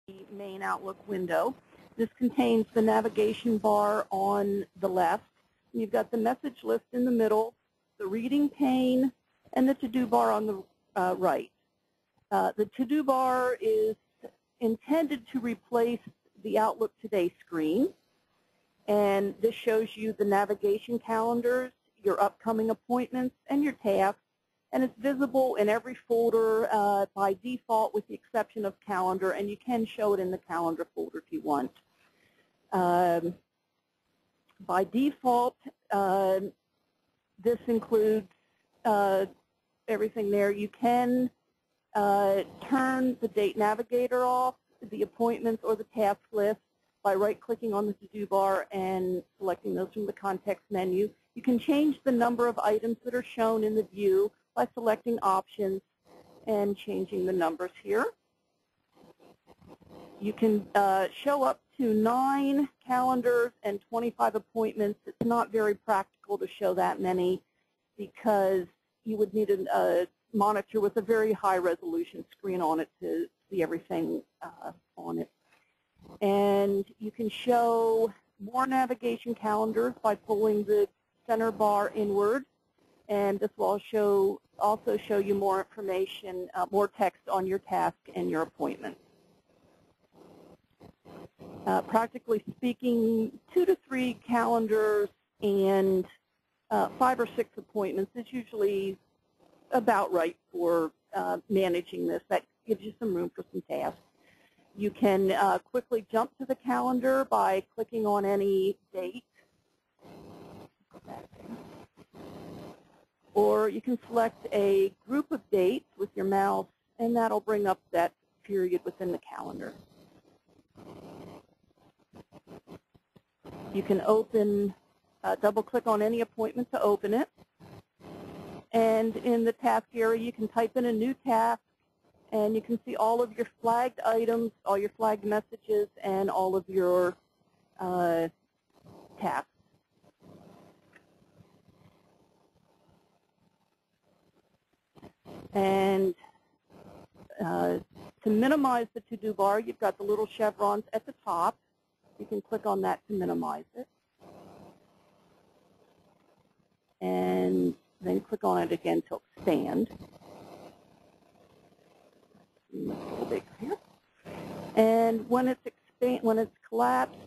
the main Outlook window. This contains the navigation bar on the left. You've got the message list in the middle, the reading pane, and the to-do bar on the right. The to-do bar is intended to replace the Outlook Today screen, and this shows you the navigation calendars, your upcoming appointments, and your tasks, and it's visible in every folder by default with the exception of calendar, and you can show it in the calendar folder if you want. By default, this includes everything there. You can turn the date navigator off, the appointments or the task list by right-clicking on the to-do bar and selecting those from the context menu. You can change the number of items that are shown in the view by selecting options and changing the numbers here. You can show up to 9 calendars and 25 appointments. It's not very practical to show that many because you would need a monitor with a very high resolution screen on it to see everything on it. And you can show more navigation calendars by pulling the center bar inward, and this will also show you more information, more text on your task and your appointment. Practically speaking, 2 to 3 calendars and 5 or 6 appointments is usually about right for managing this. That gives you some room for some tasks. You can quickly jump to the calendar by clicking on any date. Or you can select a group of dates with your mouse, and that'll bring up that period within the calendar. You can double-click on any appointment to open it. And in the task area, you can type in a new task, and you can see all of your flagged items, all your flagged messages, and all of your tasks. And to minimize the to-do bar, you've got the little chevrons at the top. You can click on that to minimize it. And then click on it again to expand. A little bigger here. And when it's collapsed,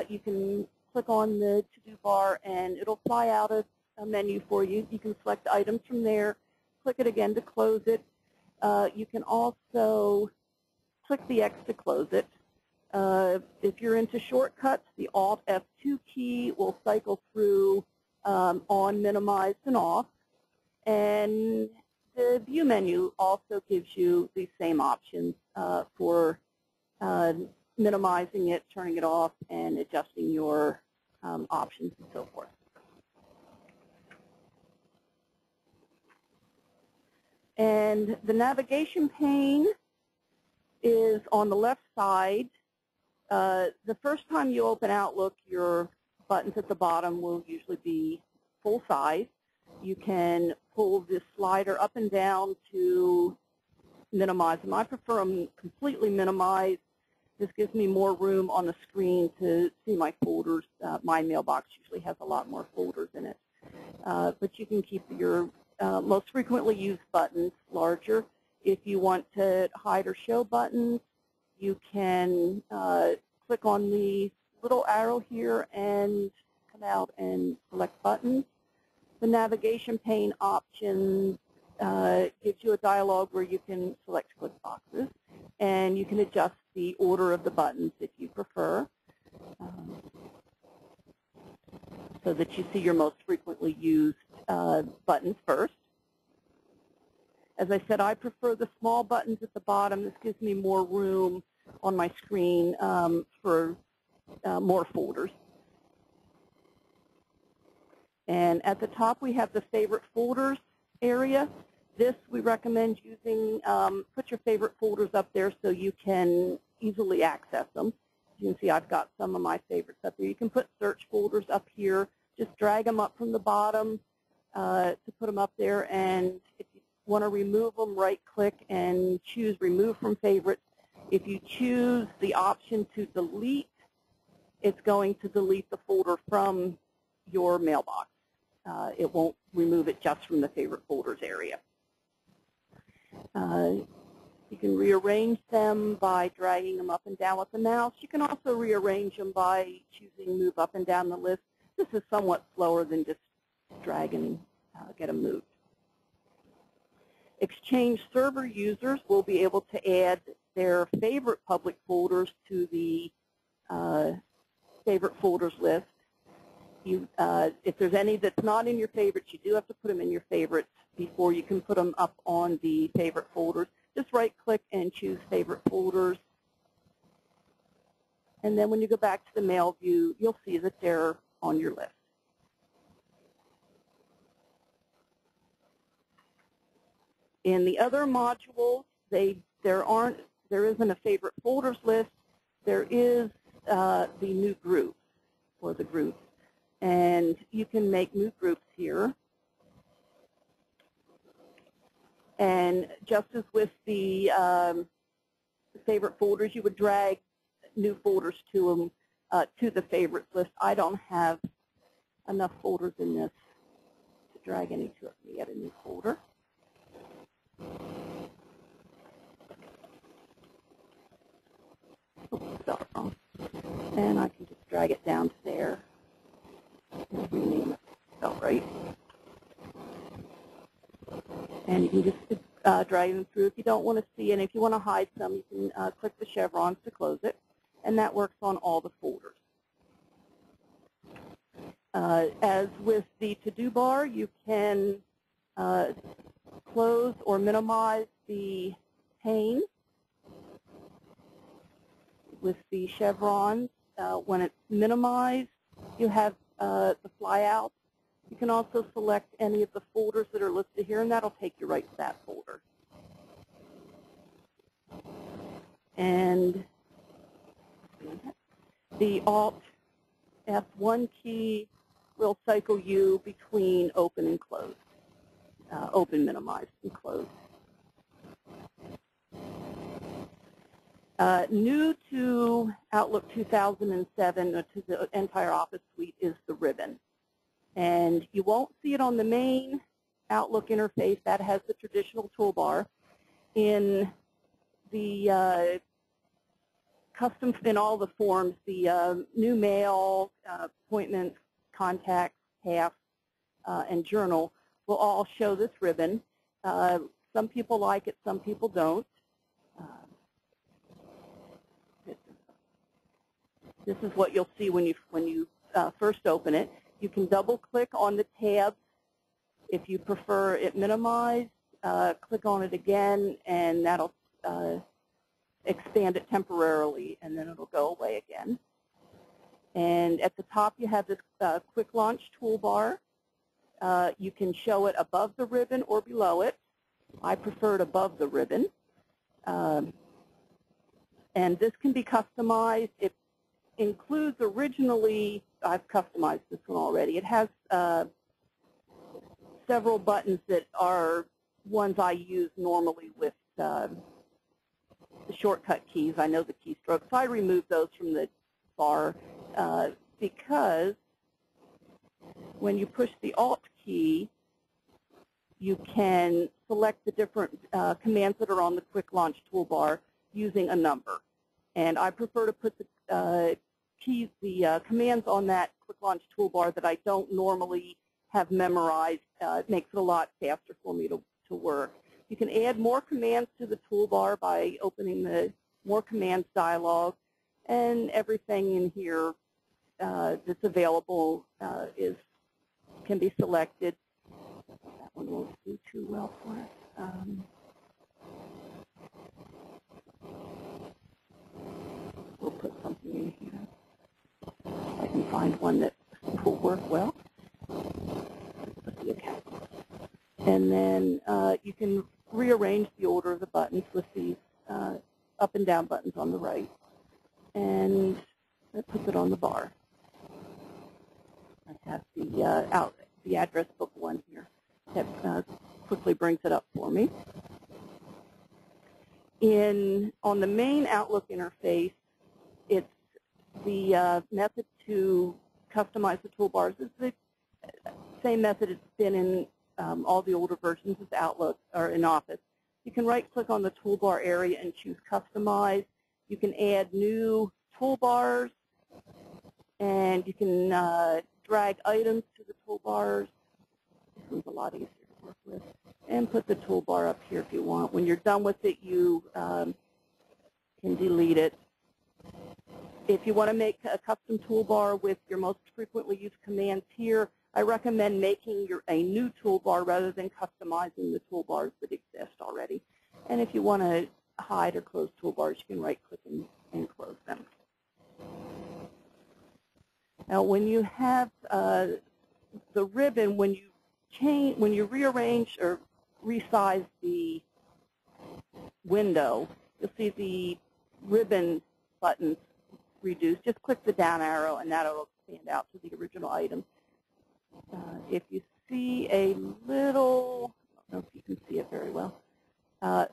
you can click on the to-do bar, and it'll fly out a menu for you. You can select items from there. Click it again to close it. You can also click the X to close it. If you're into shortcuts, the Alt F2 key will cycle through on, minimized, and off. And the view menu also gives you the same options for minimizing it, turning it off, and adjusting your options and so forth. And the navigation pane is on the left side. The first time you open Outlook, your buttons at the bottom will usually be full size. You can pull this slider up and down to minimize them. I prefer them completely minimized. This gives me more room on the screen to see my folders. My mailbox usually has a lot more folders in it. But you can keep your most frequently used buttons larger. If you want to hide or show buttons, you can click on the little arrow here and come out and select buttons. The navigation pane option gives you a dialog where you can select click boxes, and you can adjust the order of the buttons if you prefer, so that you see your most frequently used buttons first. As I said, I prefer the small buttons at the bottom. This gives me more room on my screen for more folders. And at the top, we have the favorite folders area. This we recommend using. Put your favorite folders up there so you can easily access them. You can see I've got some of my favorites up there. You can put search folders up here. Just drag them up from the bottom to put them up there. And if you want to remove them, right-click and choose Remove from Favorites. If you choose the option to delete, it's going to delete the folder from your mailbox. It won't remove it just from the favorite folders area. You can rearrange them by dragging them up and down with the mouse. You can also rearrange them by choosing move up and down the list. This is somewhat slower than just drag and get them moved. Exchange server users will be able to add their favorite public folders to the favorite folders list. If there's any that's not in your favorites, you do have to put them in your favorites before you can put them up on the favorite folders. Just right-click and choose favorite folders. And then when you go back to the mail view, you'll see that they're on your list. In the other modules, there isn't a favorite folders list. There is the new groups, or the groups. And you can make new groups here. And just as with the favorite folders, you would drag new folders to them, to the favorites list. I don't have enough folders in this to drag any to it. Let me add a new folder. Oops, and I can just drag it down to there. Rename it. Spelled right. And you can just drag them through if you don't want to see it. And if you want to hide some, you can click the chevrons to close it. And that works on all the folders. As with the to-do bar, you can close or minimize the pane with the chevrons. When it's minimized, you have the flyout. You can also select any of the folders that are listed here, and that'll take you right to that folder. And the Alt F1 key will cycle you between open and close, open, minimize, and close. New to Outlook 2007, to the entire Office suite, is the ribbon. And you won't see it on the main Outlook interface. That has the traditional toolbar. In the custom, in all the forms, the new mail, appointments, contacts, tasks, and journal will all show this ribbon. Some people like it, some people don't. This is what you'll see when you first open it. You can double-click on the tabs. If you prefer it minimized, click on it again, and that'll expand it temporarily, and then it'll go away again. And at the top, you have this quick launch toolbar. You can show it above the ribbon or below it. I prefer it above the ribbon. And this can be customized. It includes originally, I've customized this one already. It has several buttons that are ones I use normally with the shortcut keys. I know the keystrokes, so I remove those from the bar because when you push the Alt key, you can select the different commands that are on the quick launch toolbar using a number. And I prefer to put the commands on that quick launch toolbar that I don't normally have memorized. It makes it a lot faster for me to work. You can add more commands to the toolbar by opening the More Commands dialog, and everything in here that's available can be selected. That one won't do too well for us. We'll put something in here. I can find one that will work well. And then you can rearrange the order of the buttons with these up and down buttons on the right. And that puts it on the bar. I have the address book one here that quickly brings it up for me. On the main Outlook interface, it's the method to customize the toolbars is the same method it's been in all the older versions of Outlook or in Office. You can right-click on the toolbar area and choose Customize. You can add new toolbars, and you can drag items to the toolbars. This one's a lot easier to work with. And put the toolbar up here if you want. When you're done with it, you can delete it. If you want to make a custom toolbar with your most frequently used commands here, I recommend making a new toolbar rather than customizing the toolbars that exist already. And if you want to hide or close toolbars, you can right-click and close them. Now, when you have the ribbon, when you rearrange or resize the window, you'll see the ribbon buttons reduced. Just click the down arrow, and that will expand out to the original item. If you see a little, I don't know if you can see it very well,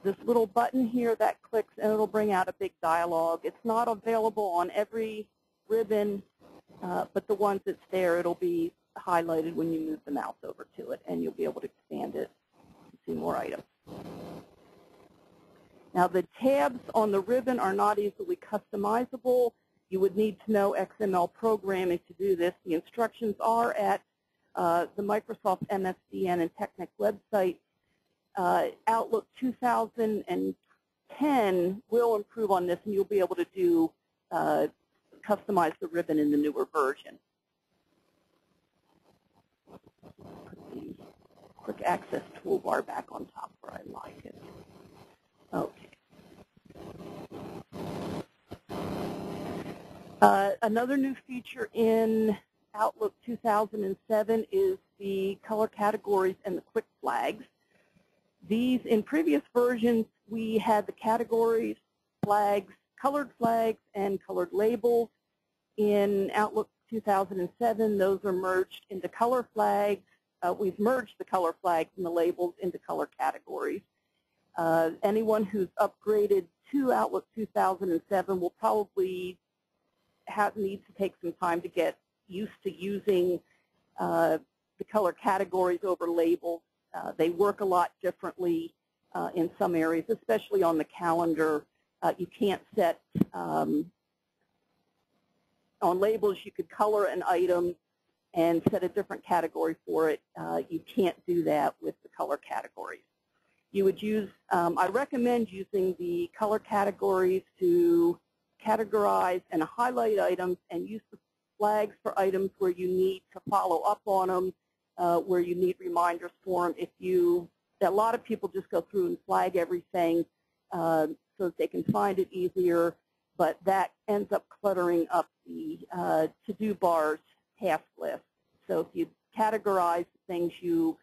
this little button here that clicks, and it'll bring out a big dialog. It's not available on every ribbon, but the ones that's there, it'll be highlighted when you move the mouse over to it, and you'll be able to expand it and see more items. Now, the tabs on the ribbon are not easily customizable. You would need to know XML programming to do this. The instructions are at the Microsoft MSDN and Technic website. Outlook 2010 will improve on this, and you'll be able to do customize the ribbon in the newer version. Put the quick access toolbar back on top where I like it. Okay. Another new feature in Outlook 2007 is the color categories and the quick flags. These, in previous versions, we had the categories, flags, colored flags, and colored labels. In Outlook 2007, those are merged into color flags. We've merged the color flags and the labels into color categories. Anyone who's upgraded to Outlook 2007 will probably need to take some time to get used to using the color categories over labels. They work a lot differently in some areas, especially on the calendar. You can't set, on labels you could color an item and set a different category for it. You can't do that with the color categories. You would use, I recommend using the color categories to categorize and highlight items, and use the flags for items where you need to follow up on them, where you need reminders for them. A lot of people just go through and flag everything so that they can find it easier, but that ends up cluttering up the to-do bars task list. So if you categorize things you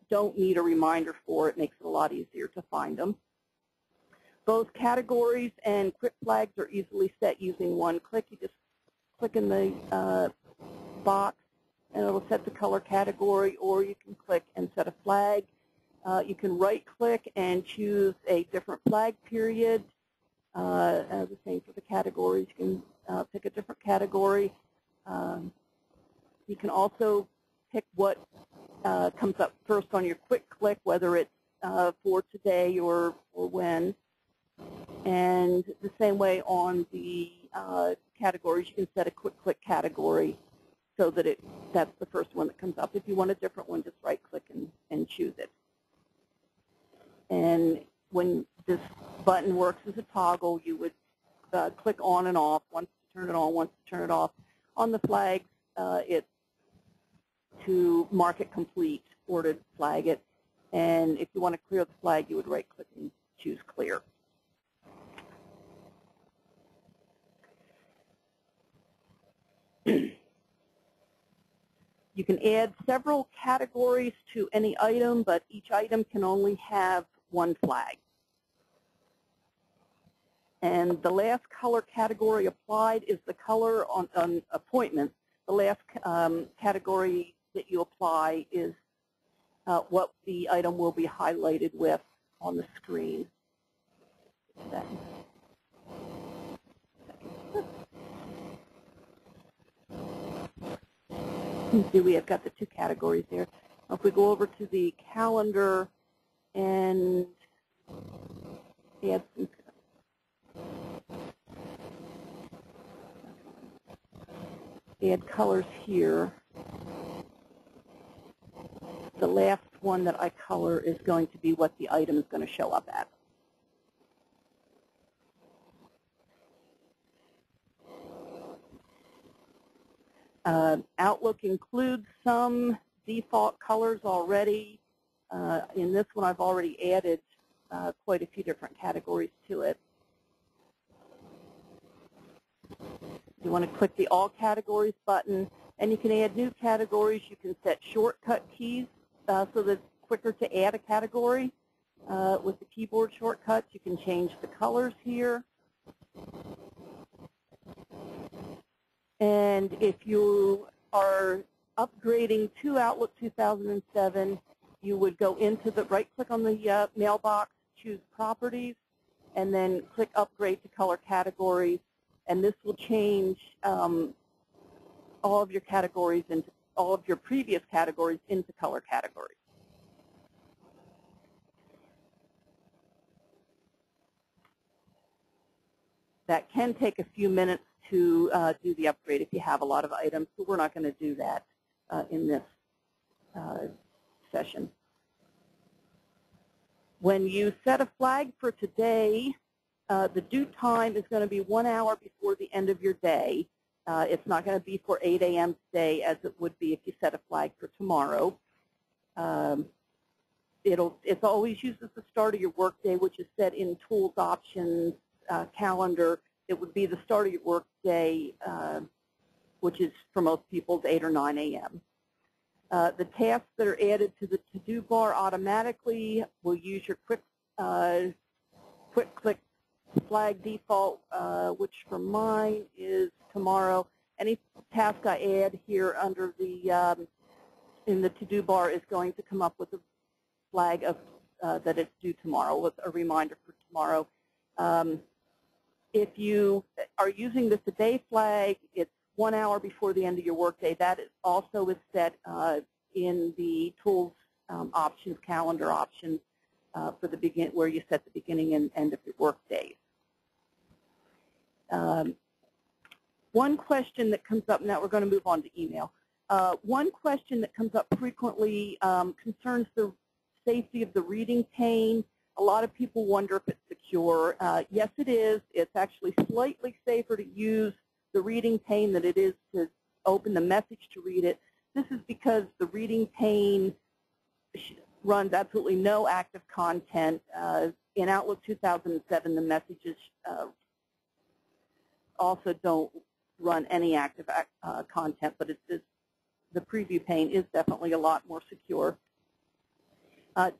don't need a reminder for, it makes it a lot easier to find them. Both categories and quick flags are easily set using one click. You just click in the box, and it'll set the color category, or you can click and set a flag. You can right-click and choose a different flag period. The same for the categories. You can pick a different category. You can also pick what comes up first on your quick click, whether it's for today or when. And the same way on the categories, you can set a quick click category so that that's the first one that comes up. If you want a different one, just right-click and choose it. And when this button works as a toggle, you would click on and off, once to turn it on, once to turn it off. On the flags, it's to mark it complete or to flag it. And if you want to clear the flag, you would right-click and choose clear. You can add several categories to any item, but each item can only have one flag. And the last color category applied is the color on appointments. The last category that you apply is what the item will be highlighted with on the screen. that. You see, we have got the two categories there. If we go over to the calendar and add some, add colors here. The last one that I color is going to be what the item is going to show up at. Outlook includes some default colors already. In this one, I've already added quite a few different categories to it. You want to click the All Categories button, and you can add new categories. You can set shortcut keys so that it's quicker to add a category with the keyboard shortcuts. You can change the colors here. And if you are upgrading to Outlook 2007, you would go into the right-click on the mailbox, choose Properties, and then click Upgrade to Color Categories. And this will change all of your categories into all of your previous categories into color categories. That can take a few minutes to do the upgrade if you have a lot of items, so we're not going to do that in this session. When you set a flag for today, the due time is going to be 1 hour before the end of your day. It's not going to be for 8 a.m. today as it would be if you set a flag for tomorrow. It's always used as the start of your workday, which is set in Tools, Options, Calendar. It would be the start of your workday, which is for most people's 8 or 9 a.m. The tasks that are added to the to-do bar automatically will use your quick click flag default, which for mine is tomorrow. Any task I add here under the in the to-do bar is going to come up with a flag of that it's due tomorrow, with a reminder for tomorrow. If you are using the today flag, it's 1 hour before the end of your workday. That is also set in the Tools Options, Calendar Options for the where you set the beginning and end of your workdays. One question that comes up, now we're going to move on to email. One question that comes up frequently concerns the safety of the reading pane. A lot of people wonder if it's secure. Yes, it is. It's actually slightly safer to use the reading pane than it is to open the message to read it. This is because the reading pane runs absolutely no active content. In Outlook 2007, the messages also don't run any active content, but the preview pane is definitely a lot more secure.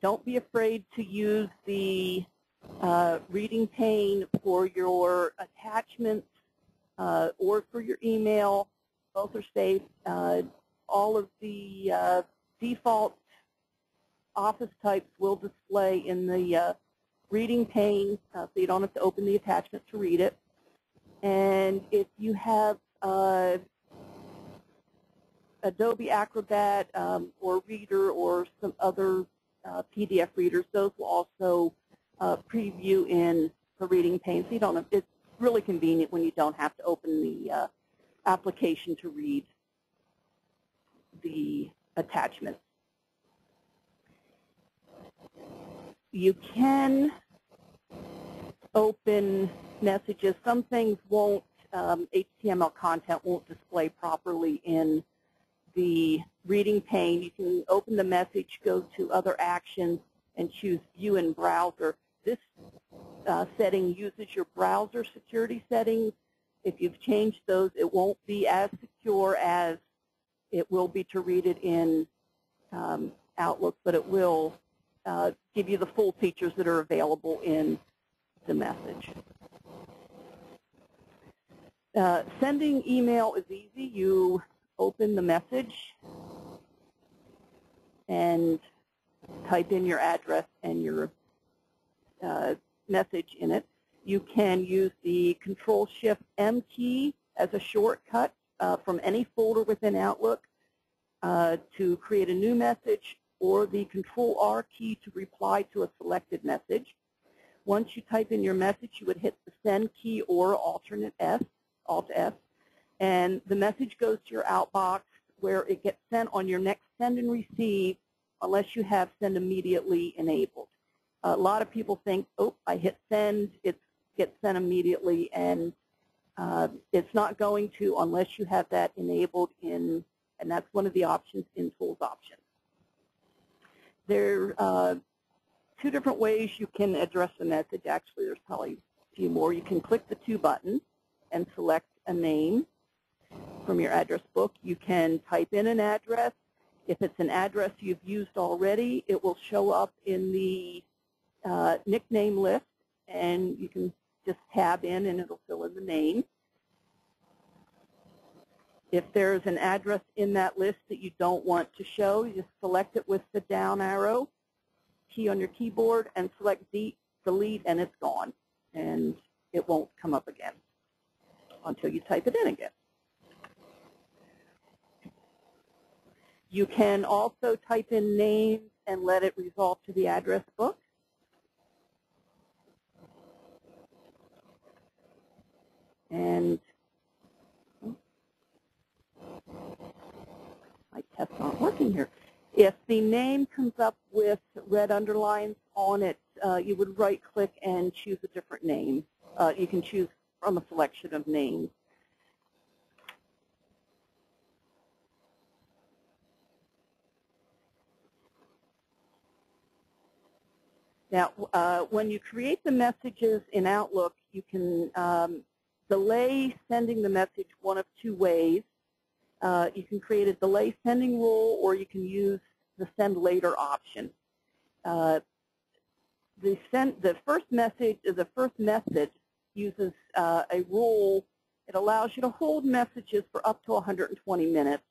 Don't be afraid to use the reading pane for your attachments or for your email. Both are safe. All of the default Office types will display in the reading pane, so you don't have to open the attachment to read it. And if you have Adobe Acrobat or Reader or some other PDF readers, those will also preview in the reading pane. So you don't have, it's really convenient when you don't have to open the application to read the attachment. You can open messages. Some things won't, HTML content won't display properly in the reading pane. You can open the message, go to Other Actions, and choose View in Browser. This setting uses your browser security settings. If you've changed those, it won't be as secure as it will be to read it in Outlook, but it will give you the full features that are available in the message. Sending email is easy. You open the message and type in your address and your message in it. You can use the Control-Shift-M key as a shortcut from any folder within Outlook to create a new message, or the Control-R key to reply to a selected message. Once you type in your message, you would hit the Send key or alternate S, Alt-S, and the message goes to your outbox where it gets sent on your next send and receive unless you have Send Immediately enabled. A lot of people think, oh, I hit send, it gets sent immediately, and it's not going to unless you have that enabled in, and that's one of the options in Tools Options. There are two different ways you can address the message. Actually, there's probably a few more. You can click the two buttons and select a name from your address book. You can type in an address. If it's an address you've used already, it will show up in the nickname list, and you can just tab in and it'll fill in the name. If there's an address in that list that you don't want to show, you just select it with the down arrow key on your keyboard and select delete, and it's gone. And it won't come up again until you type it in again. You can also type in names and let it resolve to the address book. And my test's not working here. If the name comes up with red underlines on it, you would right-click and choose a different name. You can choose from a selection of names. Now, when you create the messages in Outlook, you can delay sending the message one of two ways. You can create a delay sending rule, or you can use the send later option. The first method uses a rule. It allows you to hold messages for up to 120 minutes.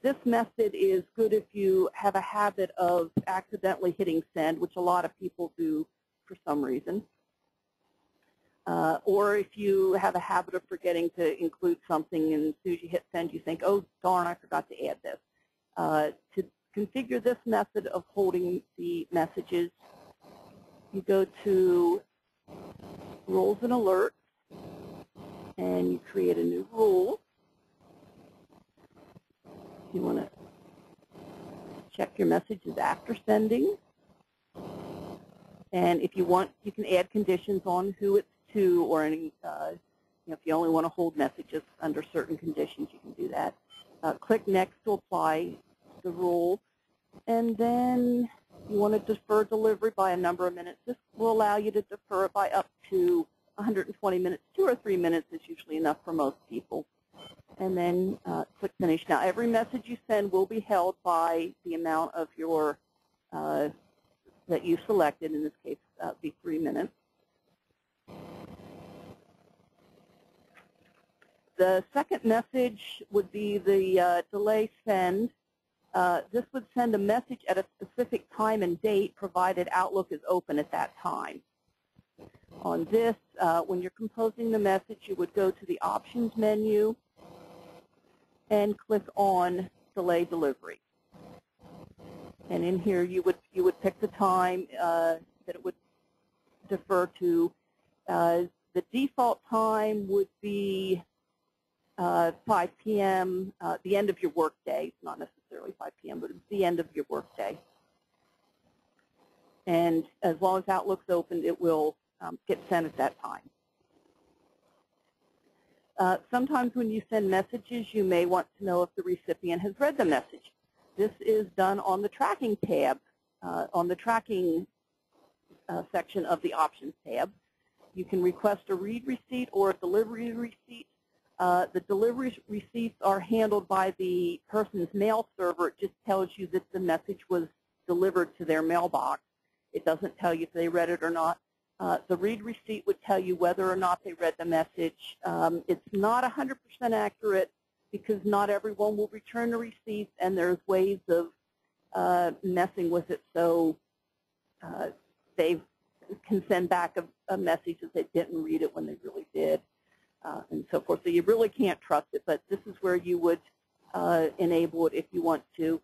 This method is good if you have a habit of accidentally hitting send, which a lot of people do for some reason. Or if you have a habit of forgetting to include something, and as soon as you hit send, you think, oh, darn, I forgot to add this. To configure this method of holding the messages, you go to Rules and Alerts, and you create a new rule. You want to check your messages after sending. And if you want, you can add conditions on who it's to, or any, if you only want to hold messages under certain conditions, you can do that. Click Next to apply the rule. And then you want to defer delivery by a number of minutes. This will allow you to defer it by up to 120 minutes. 2 or 3 minutes is usually enough for most people. And then click Finish. Now, every message you send will be held by the amount of your that you selected. In this case, be 3 minutes. The second message would be the delay send. This would send a message at a specific time and date, provided Outlook is open at that time. On this, when you're composing the message, you would go to the Options menu and click on Delay Delivery. And in here, you would pick the time that it would defer to. The default time would be 5 p.m., the end of your workday. Not necessarily 5 p.m., but it's the end of your workday. And as long as Outlook's open, it will get sent at that time. Sometimes when you send messages, you may want to know if the recipient has read the message. This is done on the Tracking tab, on the Tracking section of the Options tab. You can request a read receipt or a delivery receipt. The delivery receipts are handled by the person's mail server. It just tells you that the message was delivered to their mailbox. It doesn't tell you if they read it or not. The read receipt would tell you whether or not they read the message. It's not 100% accurate because not everyone will return the receipts, and there's ways of messing with it so can send back a message that they didn't read it when they really did, and so forth. So you really can't trust it, but this is where you would enable it if you want to.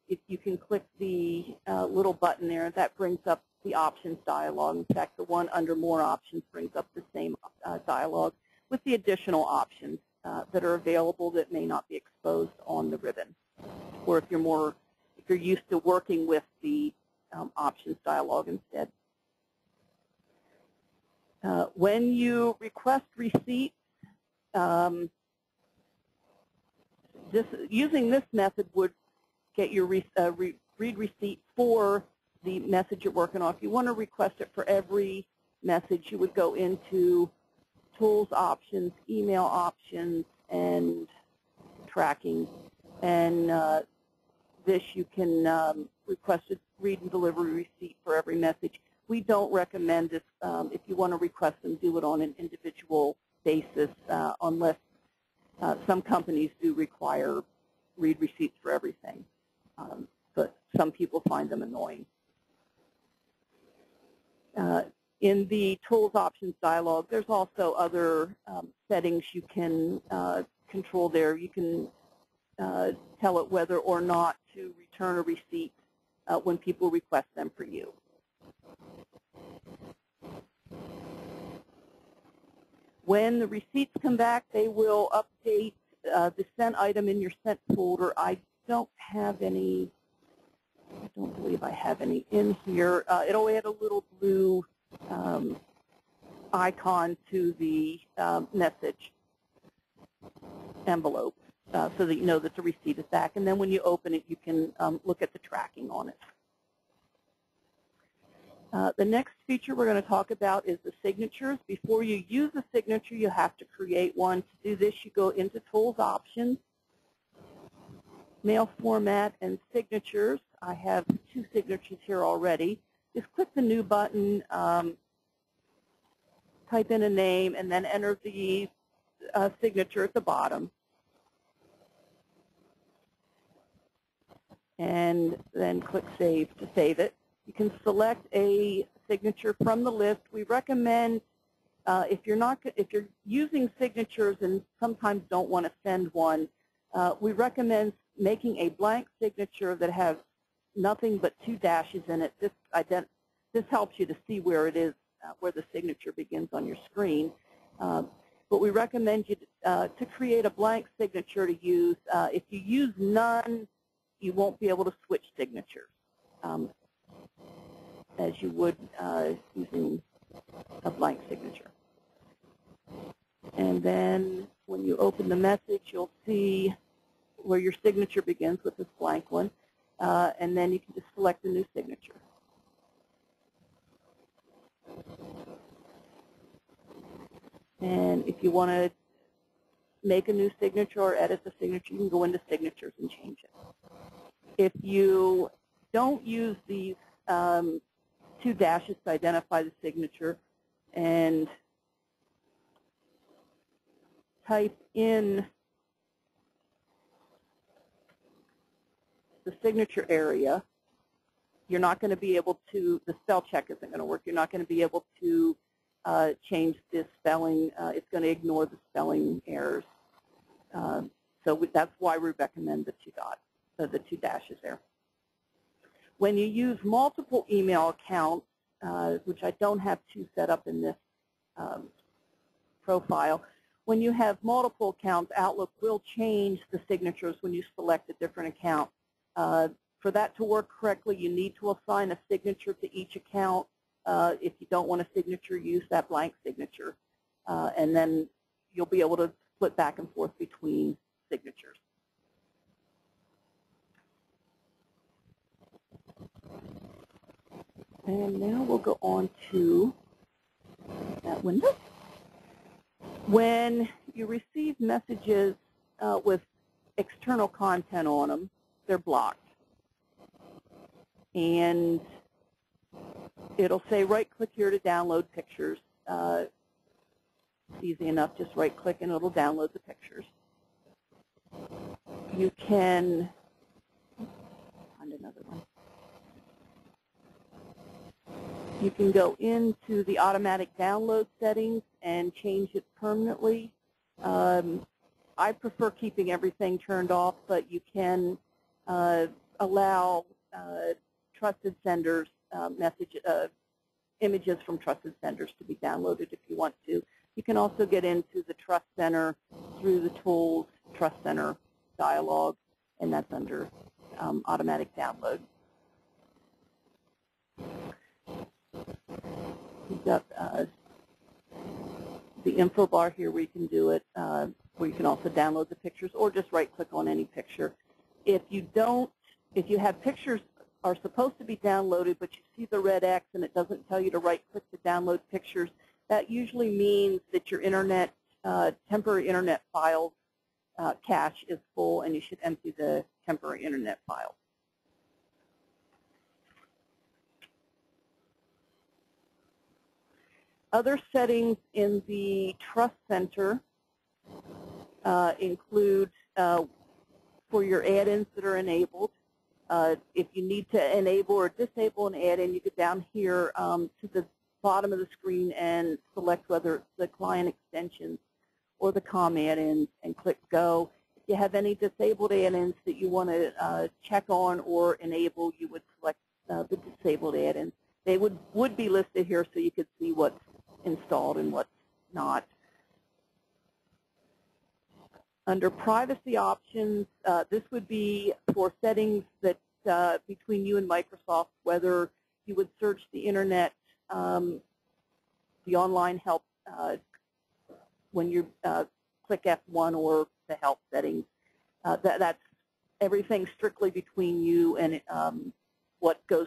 If you can click the little button there, that brings up the options dialog. In fact, the one under more options brings up the same dialog with the additional options that are available that may not be exposed on the ribbon. Or if you're used to working with the options dialog instead. When you request receipts, using this method would get your read receipt for the message you're working on. If you want to request it for every message, you would go into Tools Options, Email Options, and Tracking. And this you can request a read and delivery receipt for every message. We don't recommend this. If you want to request them, do it on an individual basis, unless some companies do require read receipts for everything. But some people find them annoying. In the Tools Options dialog, there's also other settings you can control there. You can tell it whether or not to return a receipt when people request them for you. When the receipts come back, they will update the sent item in your sent folder. I don't believe I have any in here. It'll add a little blue icon to the message envelope so that you know that the receipt is back. And then when you open it, you can look at the tracking on it. The next feature we're going to talk about is the signatures. Before you use a signature, you have to create one. To do this, you go into Tools Options, Mail Format, and Signatures. I have 2 signatures here already. Just click the New button, type in a name, and then enter the signature at the bottom. And then click Save to save it. You can select a signature from the list. We recommend if you're using signatures and sometimes don't want to send one, we recommend making a blank signature that has nothing but 2 dashes in it. This helps you to see where it is, where the signature begins on your screen. But we recommend you to create a blank signature to use. If you use none, you won't be able to switch signatures as you would using a blank signature. And then when you open the message, you'll see where your signature begins with this blank one, and then you can just select a new signature. And if you want to make a new signature or edit the signature, you can go into Signatures and change it. If you don't use these 2 dashes to identify the signature and type in the signature area, you're not going to be able to, the spell check isn't going to work. You're not going to be able to change the spelling. It's going to ignore the spelling errors. So that's why we recommend the 2 dashes there. When you use multiple email accounts, which I don't have 2 set up in this profile, when you have multiple accounts, Outlook will change the signatures when you select a different account. For that to work correctly, you need to assign a signature to each account. If you don't want a signature, use that blank signature. And then you'll be able to flip back and forth between signatures. And now we'll go on to that window. When you receive messages with external content on them, they're blocked. And it'll say right-click here to download pictures. It's easy enough, just right-click and it'll download the pictures. You can find another one. You can go into the automatic download settings and change it permanently. I prefer keeping everything turned off, but you can allow trusted senders images from trusted senders to be downloaded if you want to. You can also get into the Trust Center through the Tools Trust Center dialog, and that's under automatic download. You've got the info bar here where you can do it, where you can also download the pictures or just right-click on any picture. If you have pictures are supposed to be downloaded, but you see the red X and it doesn't tell you to right-click to download pictures, that usually means that your internet, temporary internet file cache is full, and you should empty the temporary internet file. Other settings in the Trust Center include for your add-ins that are enabled. If you need to enable or disable an add-in, you get down here to the bottom of the screen and select whether it's the client extensions or the COM add-ins and click Go. If you have any disabled add-ins that you want to check on or enable, you would select the disabled add-ins. They would be listed here so you could see what's installed and what's not. Under privacy options, this would be for settings that between you and Microsoft, whether you would search the internet, the online help when you click F1 or the help settings. That's everything strictly between you and what goes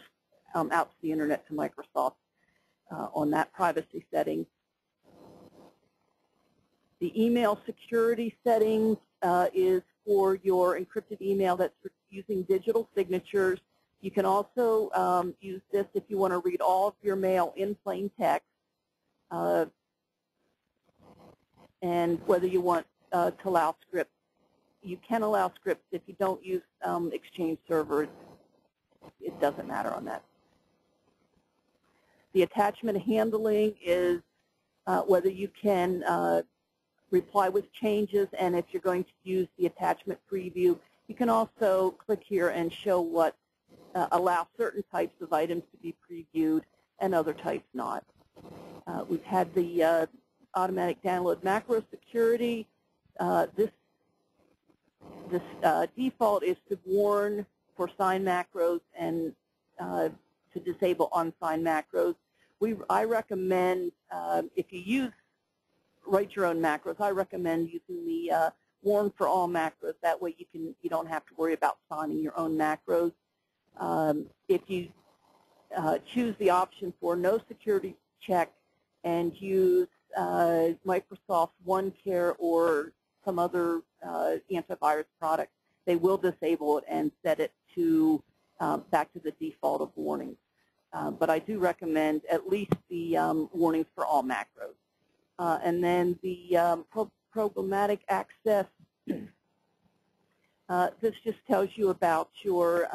out to the internet to Microsoft on that privacy setting. The email security settings is for your encrypted email that's for using digital signatures. You can also use this if you want to read all of your mail in plain text, and whether you want to allow scripts. You can allow scripts if you don't use Exchange servers. It doesn't matter on that. The attachment handling is whether you can reply with changes, and if you're going to use the attachment preview, you can also click here and show what allow certain types of items to be previewed and other types not. We've had the automatic download macro security. This default is to warn for signed macros and to disable unsigned macros. I recommend, if you write your own macros, I recommend using the warn for all macros. That way you don't have to worry about signing your own macros. If you choose the option for no security check and use Microsoft OneCare or some other antivirus product, they will disable it and set it to back to the default of warnings. But I do recommend at least the warnings for all macros. And then the programmatic access, this just tells you about your,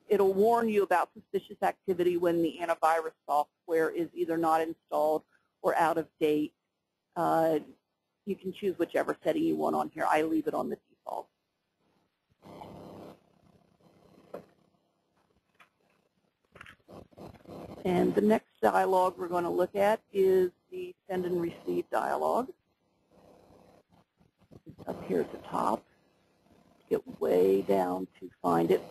it'll warn you about suspicious activity when the antivirus software is either not installed or out of date. You can choose whichever setting you want on here. I leave it on the default. And the next dialog we're going to look at is the send and receive dialog. It's up here at the top. Get way down to find it.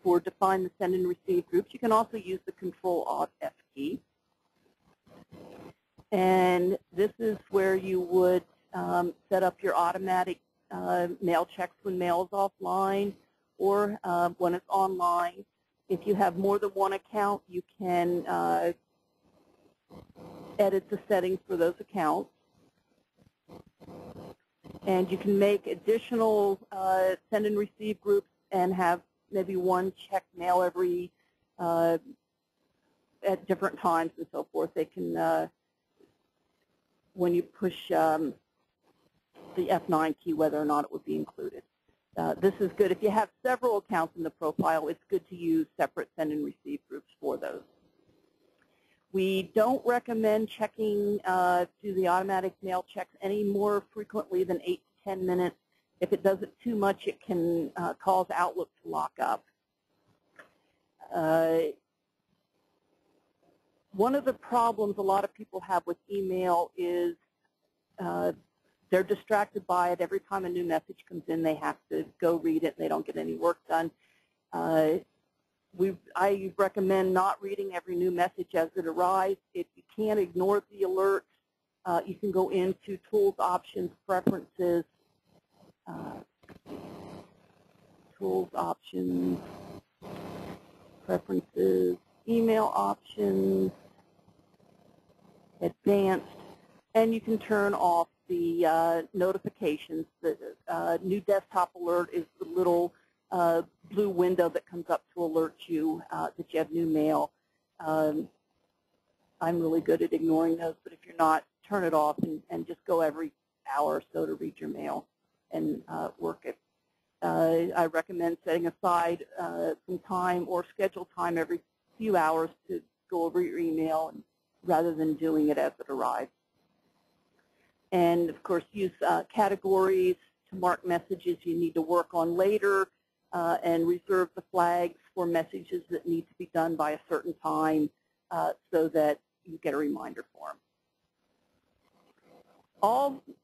For define the send and receive groups, you can also use the Control-Alt-F key. And this is where you would set up your automatic mail checks when mail is offline or when it's online. If you have more than one account, you can edit the settings for those accounts. And you can make additional send and receive groups and have maybe one check mail every at different times and so forth. They can, when you push the F9 key, whether or not it would be included. This is good. If you have several accounts in the profile, it's good to use separate send and receive groups for those. We don't recommend checking do the automatic mail checks any more frequently than 8 to 10 minutes. If it does it too much, it can cause Outlook to lock up. One of the problems a lot of people have with email is they're distracted by it. Every time a new message comes in, they have to go read it, and they don't get any work done. I recommend not reading every new message as it arrives. If you can't ignore the alerts, you can go into Tools, Options, Preferences, Tools, Options, Preferences, Email Options, Advanced, and you can turn off the notifications. The new desktop alert is the little blue window that comes up to alert you that you have new mail. I'm really good at ignoring those, but if you're not, turn it off and just go every hour or so to read your mail and work it. I recommend setting aside some time or schedule time every few hours to go over your email rather than doing it as it arrives. And, of course, use categories to mark messages you need to work on later and reserve the flags for messages that need to be done by a certain time so that you get a reminder for them.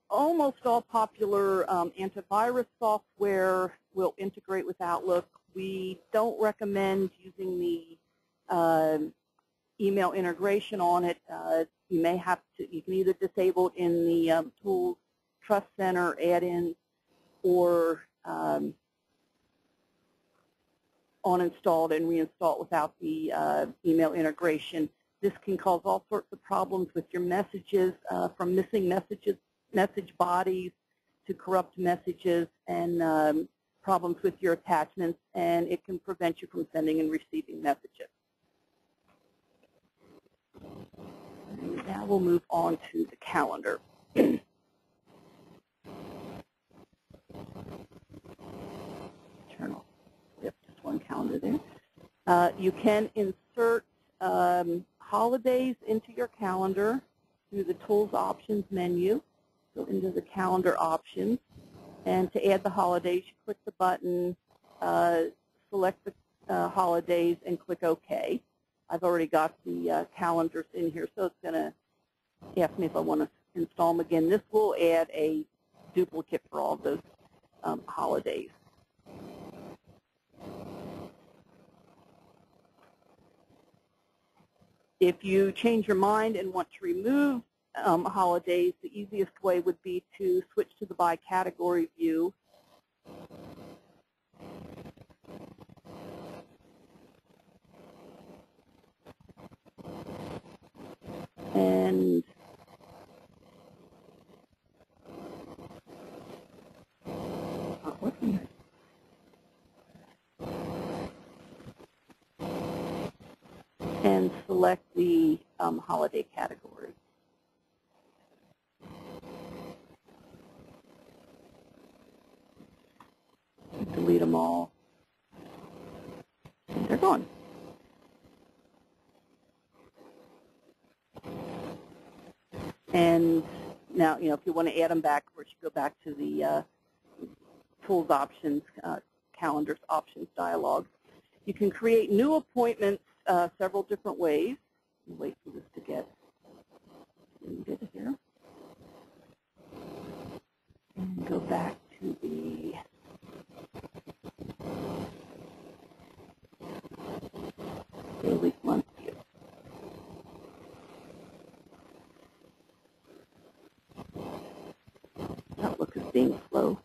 Almost all popular antivirus software will integrate with Outlook. We don't recommend using the email integration on it. You may have to, you can either disable it in the Tools Trust Center add-ins or uninstall it and reinstall it without the email integration. This can cause all sorts of problems with your messages, from missing messages, message bodies, to corrupt messages, and problems with your attachments, and it can prevent you from sending and receiving messages. And now we'll move on to the calendar. Turn off. We have just one calendar there. You can insert holidays into your calendar through the Tools Options menu. Go into the Calendar options, and to add the holidays, you click the button, select the holidays, and click OK. I've already got the calendars in here, so it's going to ask me if I want to install them again. This will add a duplicate for all of those holidays. If you change your mind and want to remove holidays, the easiest way would be to switch to the by category view. And not working. And select the holiday category. Delete them all. And they're gone. And now, if you want to add them back, of course, you go back to the Tools Options, Calendars Options dialog. You can create new appointments several different ways. Wait for this to get ended here. And go back to the daily month view. Outlook is being slow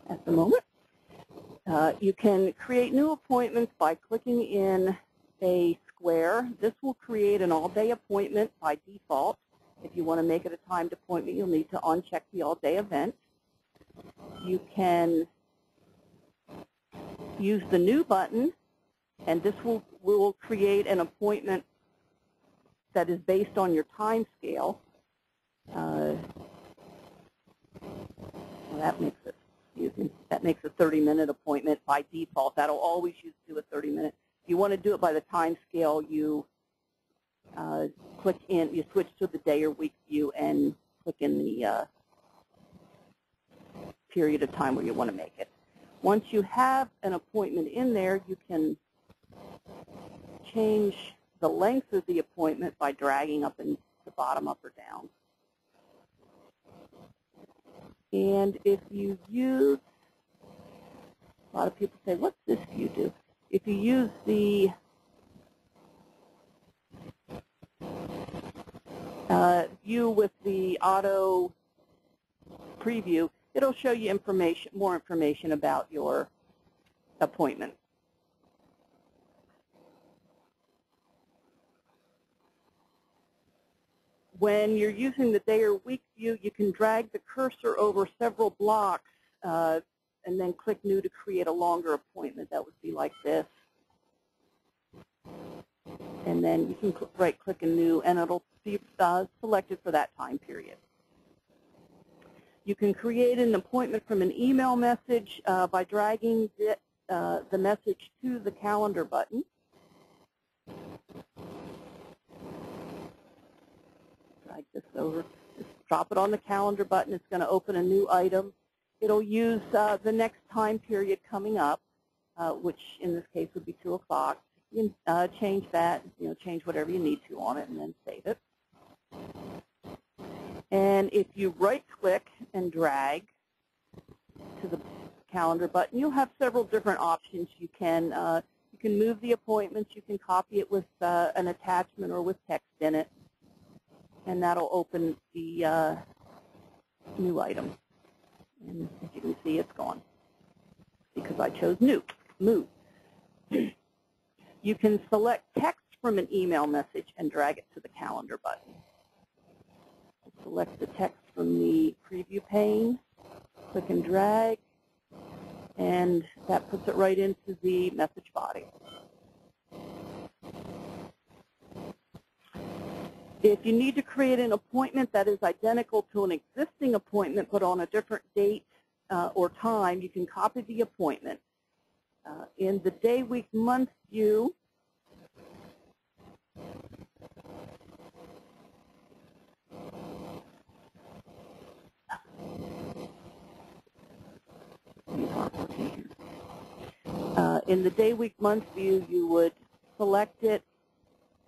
at the moment. You can create new appointments by clicking in a square. This will create an all-day appointment by default. If you want to make it a timed appointment, you'll need to uncheck the all-day event. You can use the new button, and this will create an appointment that is based on your time scale. Well, that makes it, excuse That makes a 30-minute appointment by default. That'll always do a 30-minute. If you want to do it by the time scale, you click in, you switch to the day or week view and click in the period of time where you want to make it. Once you have an appointment in there, you can change the length of the appointment by dragging up in the bottom, up, or down. And if you use, a lot of people say, what's this view do? If you use the view with the auto preview, it'll show you information, more information about your appointment. When you're using the day or week view, you can drag the cursor over several blocks and then click New to create a longer appointment. That would be like this. And then you can right-click a New, and it'll be selected for that time period. You can create an appointment from an email message by dragging the message to the calendar button. Drag this over. Just drop it on the calendar button. It's going to open a new item. It'll use the next time period coming up, which in this case would be 2 o'clock. You can change that, change whatever you need to on it, and then save it. And if you right-click and drag to the calendar button, you'll have several different options. You can move the appointments. You can copy it with an attachment or with text in it, and that'll open the new item. And as you can see, it's gone because I chose New, Move. You can select text from an email message and drag it to the calendar button. Select the text from the preview pane, click and drag, and that puts it right into the message body. If you need to create an appointment that is identical to an existing appointment but on a different date or time, you can copy the appointment. In the day, week, month view, in the day, week, month view, you would select it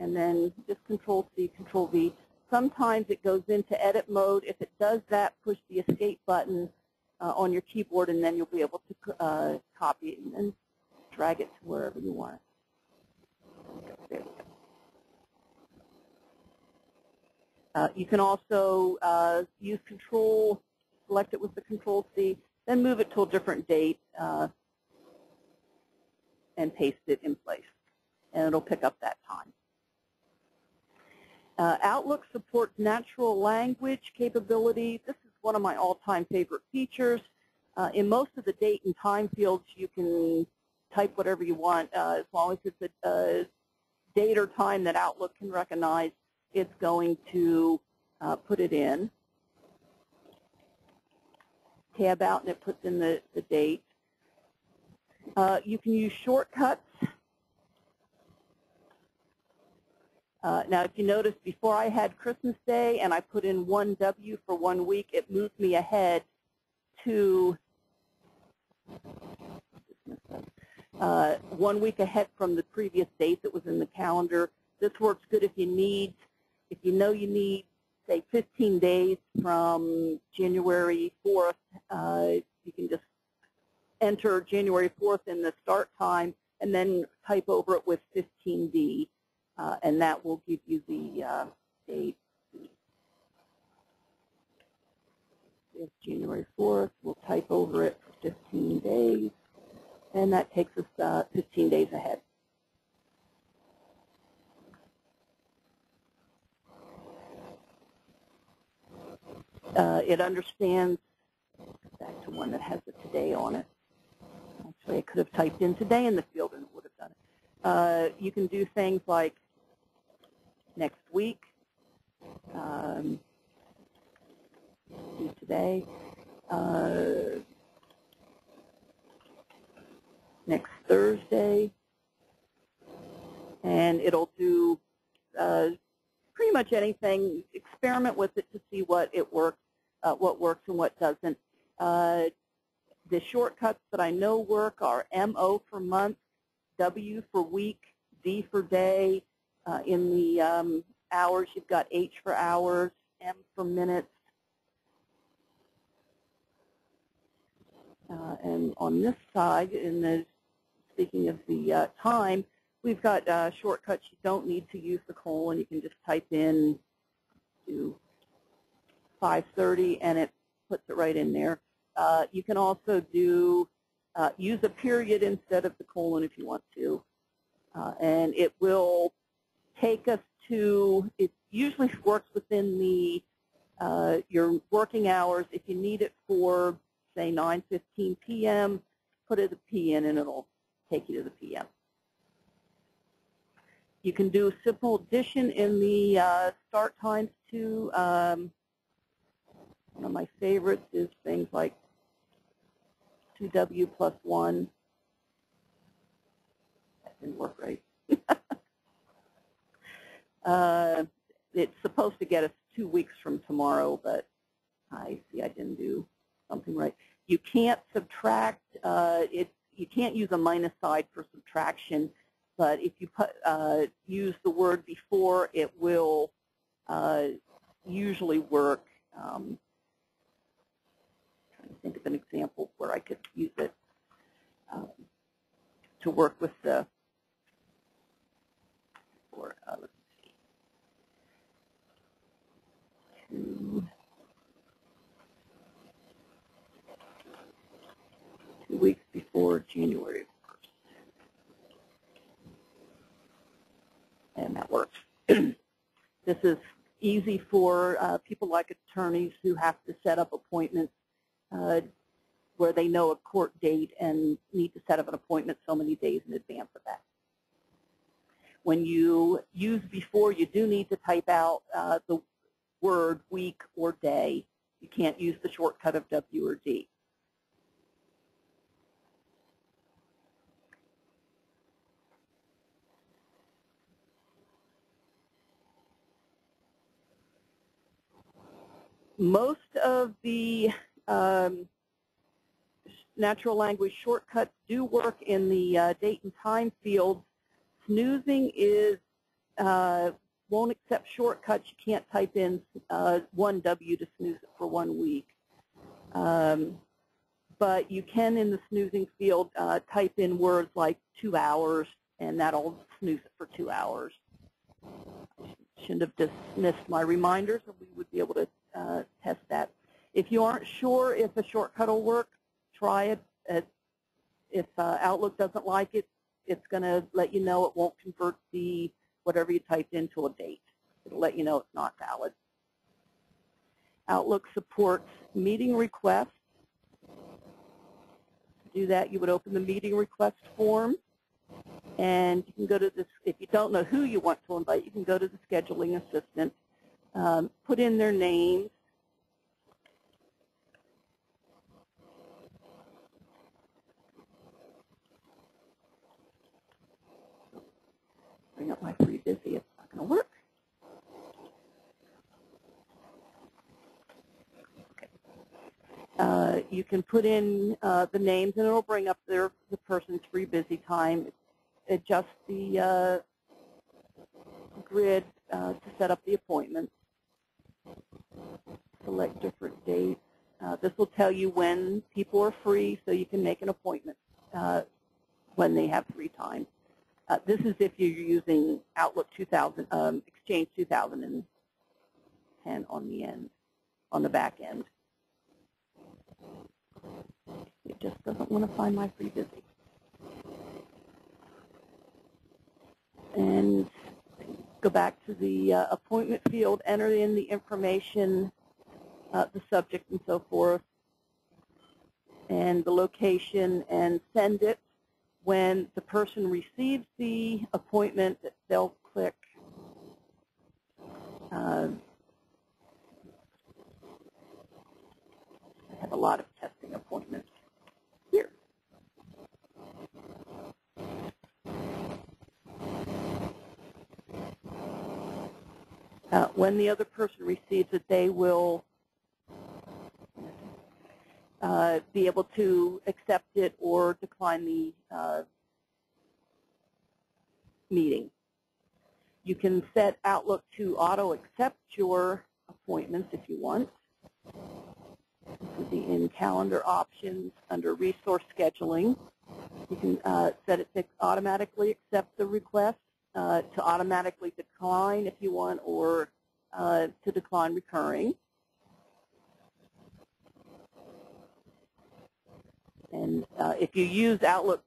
and then just Control-C, Control-V. Sometimes it goes into edit mode. If it does that, push the escape button on your keyboard, and then you'll be able to copy it and drag it to wherever you want it. There we go. You can also use Control, select it with the Control-C, then move it to a different date and paste it in place, and it'll pick up that time. Outlook supports natural language capability. This is one of my all-time favorite features. In most of the date and time fields, you can type whatever you want. As long as it's a date or time that Outlook can recognize, it's going to put it in. Tab out, and it puts in the date. You can use shortcuts. Now, if you notice, before I had Christmas Day and I put in 1W for 1 week, it moved me ahead to 1 week ahead from the previous date that was in the calendar. This works good if you know you need, say, 15 days from January 4th. You can just enter January 4th in the start time and then type over it with 15D. And that will give you the date. It's January 4th. We'll type over it for 15 days, and that takes us 15 days ahead. It understands, back to one that has the today on it. Actually, I could have typed in today in the field and it would have done it. You can do things like next week, do today, Thursday, and it'll do pretty much anything. Experiment with it to see what works and what doesn't. The shortcuts that I know work are MO for month, W for week, D for day. In the hours, you've got H for hours, M for minutes. And on this side, speaking of the time, we've got shortcuts. You don't need to use the colon. You can just type in to 5:30, and it puts it right in there. You can also use a period instead of the colon if you want to, and it will take us to. It usually works within the your working hours. If you need it for, say, 9:15 p.m., put a P in, and it'll take you to the p.m. You can do simple addition in the start times too. One of my favorites is things like 2W plus 1. That didn't work right. It's supposed to get us 2 weeks from tomorrow, but I didn't do something right. You can't subtract. You can't use a minus sign for subtraction, but if you use the word before, it will usually work. I'm trying to think of an example where I could use it to work with the. Let's see. 2 weeks before January 1st. And that works. This is easy for people like attorneys who have to set up appointments where they know a court date and need to set up an appointment so many days in advance of that. When you use before, you do need to type out the word week or day. You can't use the shortcut of W or D. Most of the natural language shortcuts do work in the date and time field. Snoozing won't accept shortcuts. You can't type in 1W to snooze it for 1 week. But you can, in the snoozing field, type in words like 2 hours, and that'll snooze it for 2 hours. I shouldn't have dismissed my reminders, and we would be able to test that. If you aren't sure if a shortcut will work, try it. If Outlook doesn't like it, it's going to let you know it won't convert whatever you typed into a date. It'll let you know it's not valid. Outlook supports meeting requests. To do that, you would open the meeting request form, and you can go to this. If you don't know who you want to invite, you can go to the scheduling assistant, put in their names, bring up my free busy. It's not going to work. Okay. You can put in the names, and it'll bring up the person's free busy time. Adjust the grid to set up the appointment. Select different dates. This will tell you when people are free, so you can make an appointment when they have free time. This is if you're using Outlook 2000, Exchange 2010 on the back end. It just doesn't want to find my free busy. And go back to the appointment field, enter in the information, the subject and so forth, and the location, and send it. When the person receives the appointment, they'll click I have a lot of testing appointments here. When the other person receives it, they will be able to accept it or decline the meeting. You can set Outlook to auto-accept your appointments if you want. This is the in-calendar options under resource scheduling. You can set it to automatically accept the request, to automatically decline if you want, or to decline recurring. And if you use Outlook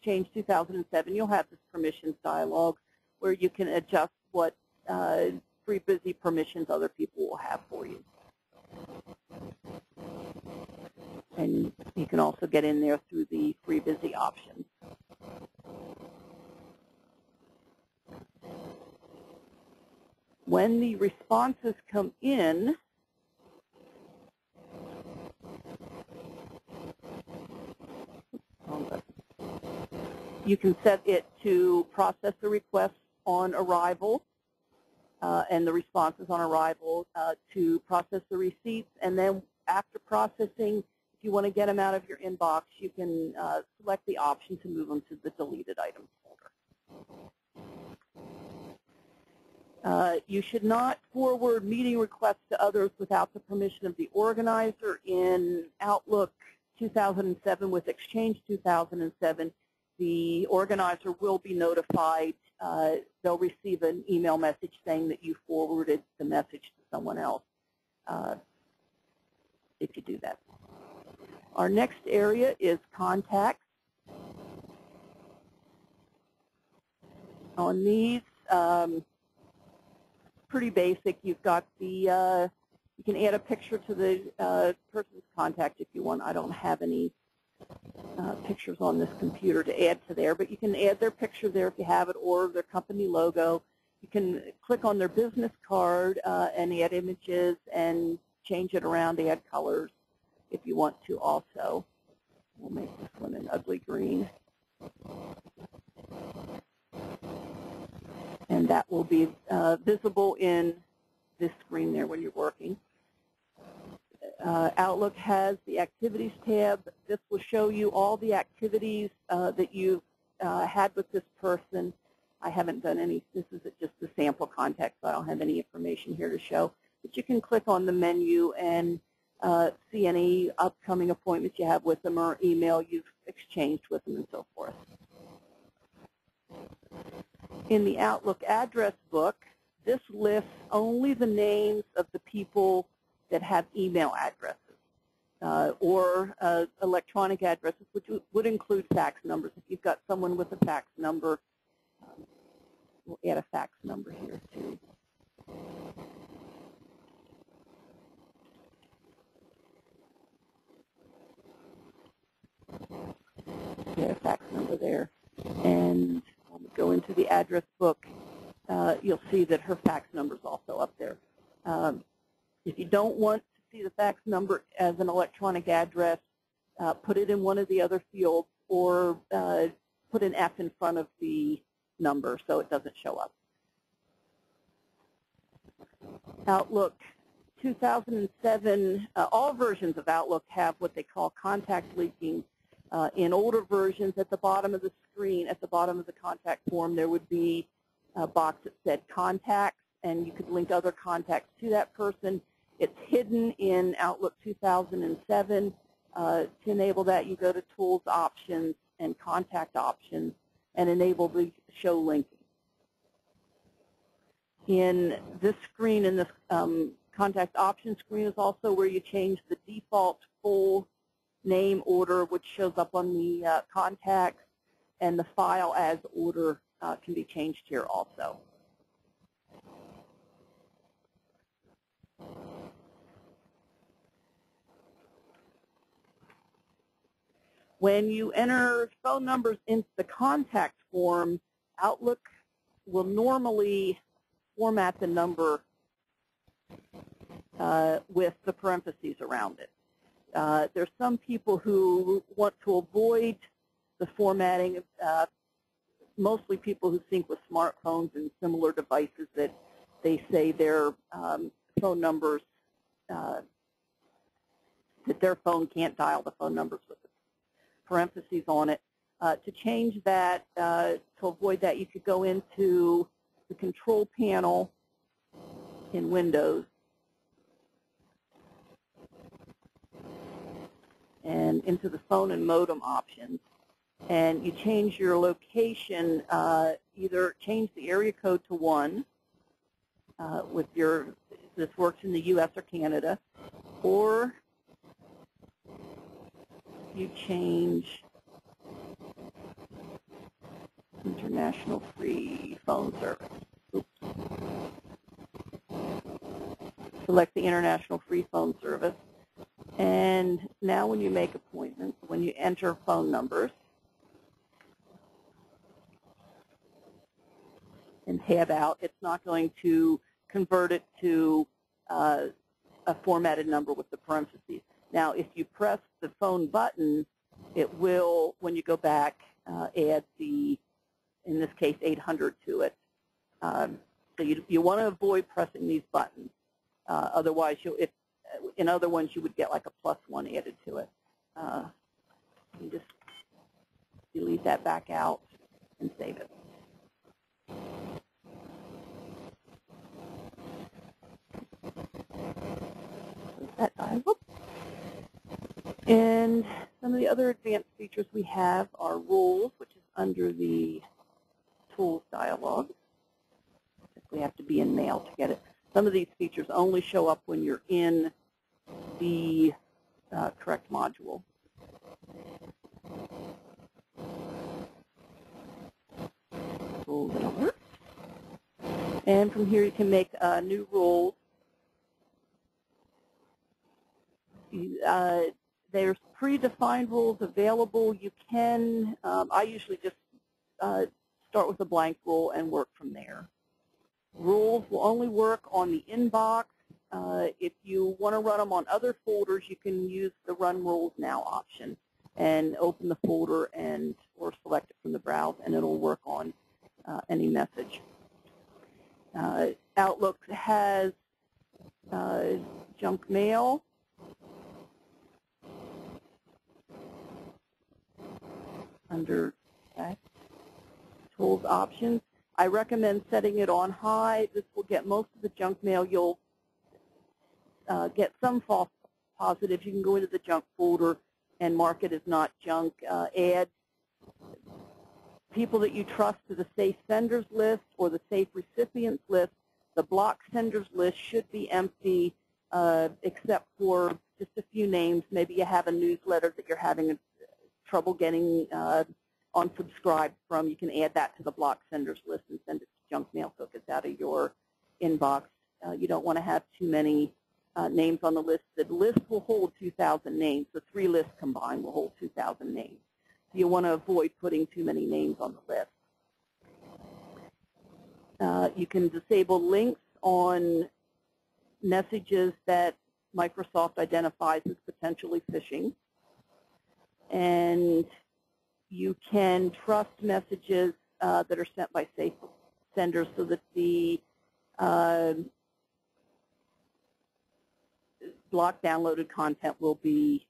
Change 2007, you'll have this permissions dialog where you can adjust what free busy permissions other people will have for you. And you can also get in there through the free busy options. When the responses come in, you can set it to process the request on arrival and the responses on arrival, to process the receipts, and then after processing, if you want to get them out of your inbox, you can select the option to move them to the deleted items folder. You should not forward meeting requests to others without the permission of the organizer. In Outlook 2007 with Exchange 2007, the organizer will be notified. They'll receive an email message saying that you forwarded the message to someone else if you do that. Our next area is contacts. On these, pretty basic. You've got the, you can add a picture to the person's contact if you want. I don't have any pictures on this computer to add to there, but you can add their picture there if you have it, or their company logo. You can click on their business card and add images and change it around, add colors if you want to also. We'll make this one an ugly green. And that will be visible in this screen there when you're working. Outlook has the Activities tab. This will show you all the activities that you've had with this person. I haven't done any. This is just a sample contact, so I don't have any information here to show. But you can click on the menu and see any upcoming appointments you have with them or email you've exchanged with them and so forth. In the Outlook address book, this lists only the names of the people that have email addresses or electronic addresses, which would include fax numbers. If you've got someone with a fax number, we'll add a fax number here too. Add a fax number there. And when we go into the address book, you'll see that her fax number is also up there. If you don't want to see the fax number as an electronic address, put it in one of the other fields, or put an F in front of the number so it doesn't show up. Outlook 2007, all versions of Outlook have what they call contact linking. In older versions, at the bottom of the screen, at the bottom of the contact form, there would be a box that said contacts, and you could link other contacts to that person. It's hidden in Outlook 2007. To enable that, you go to Tools Options and Contact Options and enable the Show Linking. In this screen, in this Contact Options screen, is also where you change the default full name order, which shows up on the contacts, and the file as order can be changed here also. When you enter phone numbers into the contact form, Outlook will normally format the number with the parentheses around it. There's some people who want to avoid the formatting, mostly people who sync with smartphones and similar devices that they say their phone numbers, that their phone can't dial the phone numbers with the parentheses on it. To change that, to avoid that, you could go into the control panel in Windows and into the phone and modem options, and you change your location, either change the area code to 1 with this works in the U.S. or Canada, or you change International Free Phone Service. Oops. Select the International Free Phone Service. And now when you make appointments, when you enter phone numbers and tab out, it's not going to convert it to a formatted number with the parentheses. Now, if you press the phone button, it will, when you go back, add the, in this case, 800 to it. So you want to avoid pressing these buttons. Otherwise, in other ones, you would get like a +1 added to it. You just delete that back out and save it. That dialog. And some of the other advanced features we have are rules, which is under the tools dialog. We have to be in Mail to get it. Some of these features only show up when you're in the correct module. Rules and alerts. And from here you can make new rules. There's predefined rules available. You can, I usually just start with a blank rule and work from there. Rules will only work on the inbox. If you want to run them on other folders, you can use the Run Rules Now option and open the folder or select it from the browse, and it'll work on any message. Outlook has junk mail. Under Tools Options. I recommend setting it on high. This will get most of the junk mail. You'll get some false positives. You can go into the junk folder and mark it as not junk. Add people that you trust to the safe senders list or the safe recipients list. The block senders list should be empty except for just a few names. Maybe you have a newsletter that you're having trouble getting unsubscribed from. You can add that to the block senders list and send it to junk mail so it gets out of your inbox. You don't want to have too many names on the list. The list will hold 2,000 names. The 3 lists combined will hold 2,000 names. So you want to avoid putting too many names on the list. You can disable links on messages that Microsoft identifies as potentially phishing. And you can trust messages that are sent by safe senders so that the block downloaded content will be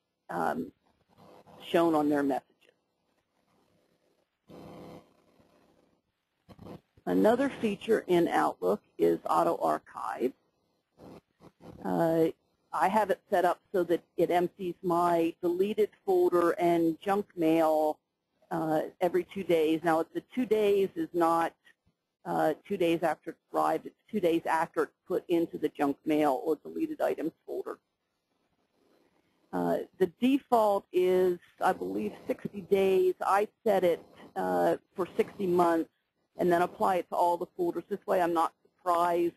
shown on their messages. Another feature in Outlook is auto archive. I have it set up so that it empties my deleted folder and junk mail every 2 days. Now, the 2 days is not 2 days after it's arrived. It's 2 days after it's put into the junk mail or deleted items folder. The default is, I believe, 60 days. I set it for 60 months and then apply it to all the folders. This way I'm not surprised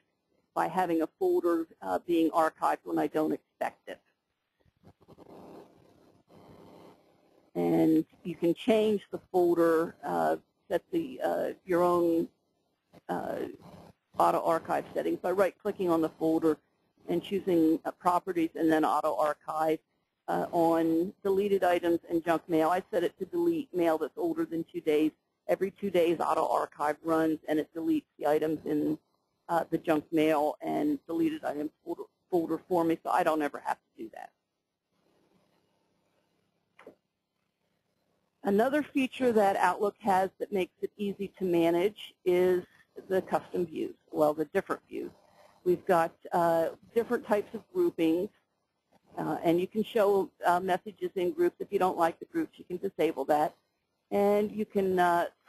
by having a folder being archived when I don't expect it. And you can change the folder, set your own auto archive settings by right-clicking on the folder and choosing properties and then auto archive on deleted items and junk mail. I set it to delete mail that's older than 2 days. Every 2 days, auto archive runs and it deletes the items in the junk mail and deleted items folder for me, so I don't ever have to do that. Another feature that Outlook has that makes it easy to manage is the custom views, well, the different views. We've got different types of groupings, and you can show messages in groups. If you don't like the groups, you can disable that. And you can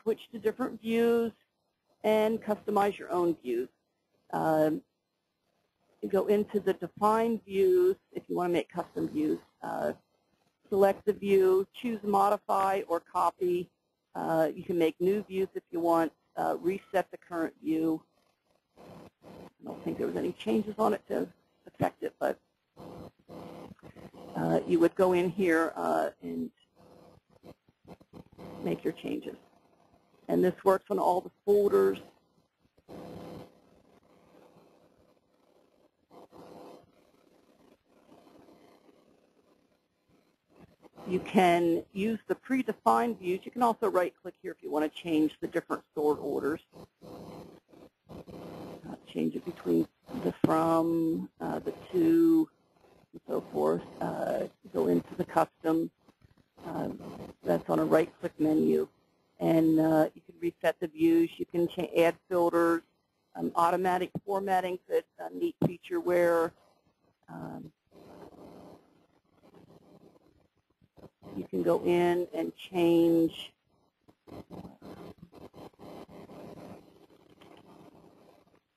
switch to different views and customize your own views. You go into the defined views if you want to make custom views. Select the view, choose modify or copy. You can make new views if you want, reset the current view. I don't think there was any changes on it to affect it, but you would go in here and make your changes. And this works on all the folders. You can use the predefined views. You can also right-click here if you want to change the different sort orders. Change it between the from, the to, and so forth. Go into the custom. That's on a right-click menu. And you can reset the views. You can add filters. Automatic formatting, that's a neat feature where you can go in and change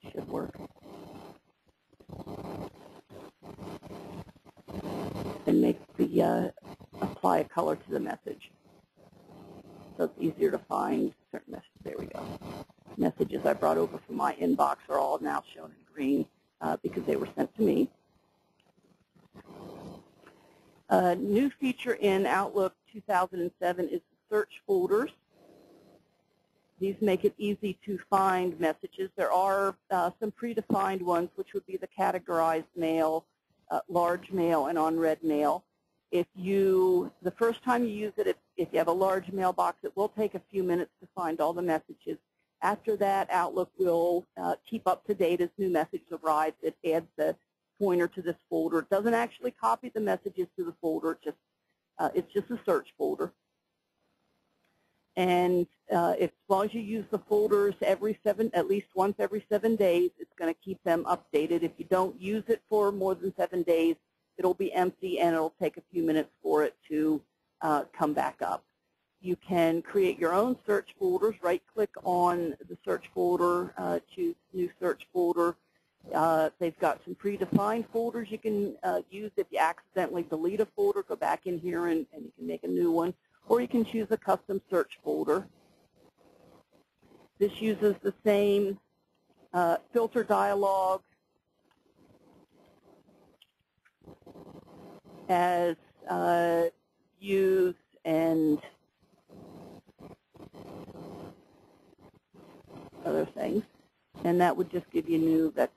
should work. And make the apply a color to the message. So it's easier to find certain messages. There we go. Messages I brought over from my inbox are all now shown in green because they were sent to me. A new feature in Outlook 2007 is the search folders. These make it easy to find messages. There are some predefined ones, which would be the categorized mail, large mail, and unread mail. The first time you use it, if you have a large mailbox, it will take a few minutes to find all the messages. After that, Outlook will keep up to date as new messages arrive. It adds the pointer to this folder. It doesn't actually copy the messages to the folder. It's just a search folder. And as long as you use the folders at least once every 7 days, it's going to keep them updated. If you don't use it for more than 7 days, it'll be empty, and it'll take a few minutes for it to come back up. You can create your own search folders. Right-click on the search folder, choose New Search Folder. They've got some predefined folders you can use. If you accidentally delete a folder, go back in here and you can make a new one. Or you can choose a custom search folder. This uses the same filter dialog as views and other things. And that would just give you new, that's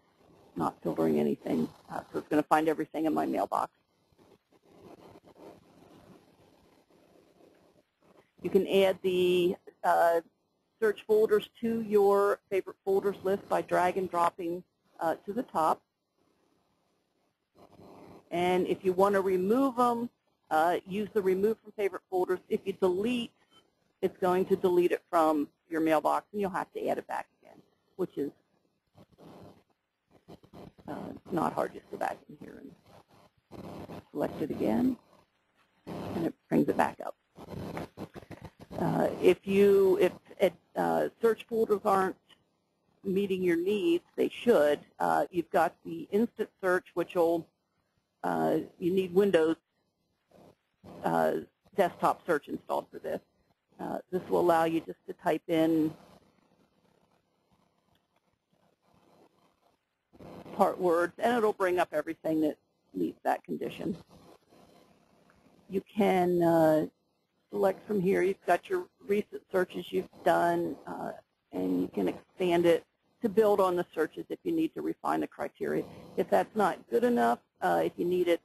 not filtering anything. So it's going to find everything in my mailbox. You can add the search folders to your favorite folders list by drag and dropping to the top. And if you want to remove them, use the remove from favorite folders. If you delete, it's going to delete it from your mailbox, and you'll have to add it back again, which is not hard. Just go back in here and select it again, and it brings it back up. If search folders aren't meeting your needs, they should. You've got the instant search, which will you need Windows desktop search installed for this. This will allow you just to type in part words, and it'll bring up everything that meets that condition. You can select from here. You've got your recent searches you've done, and you can expand it to build on the searches if you need to refine the criteria. If that's not good enough, if you need it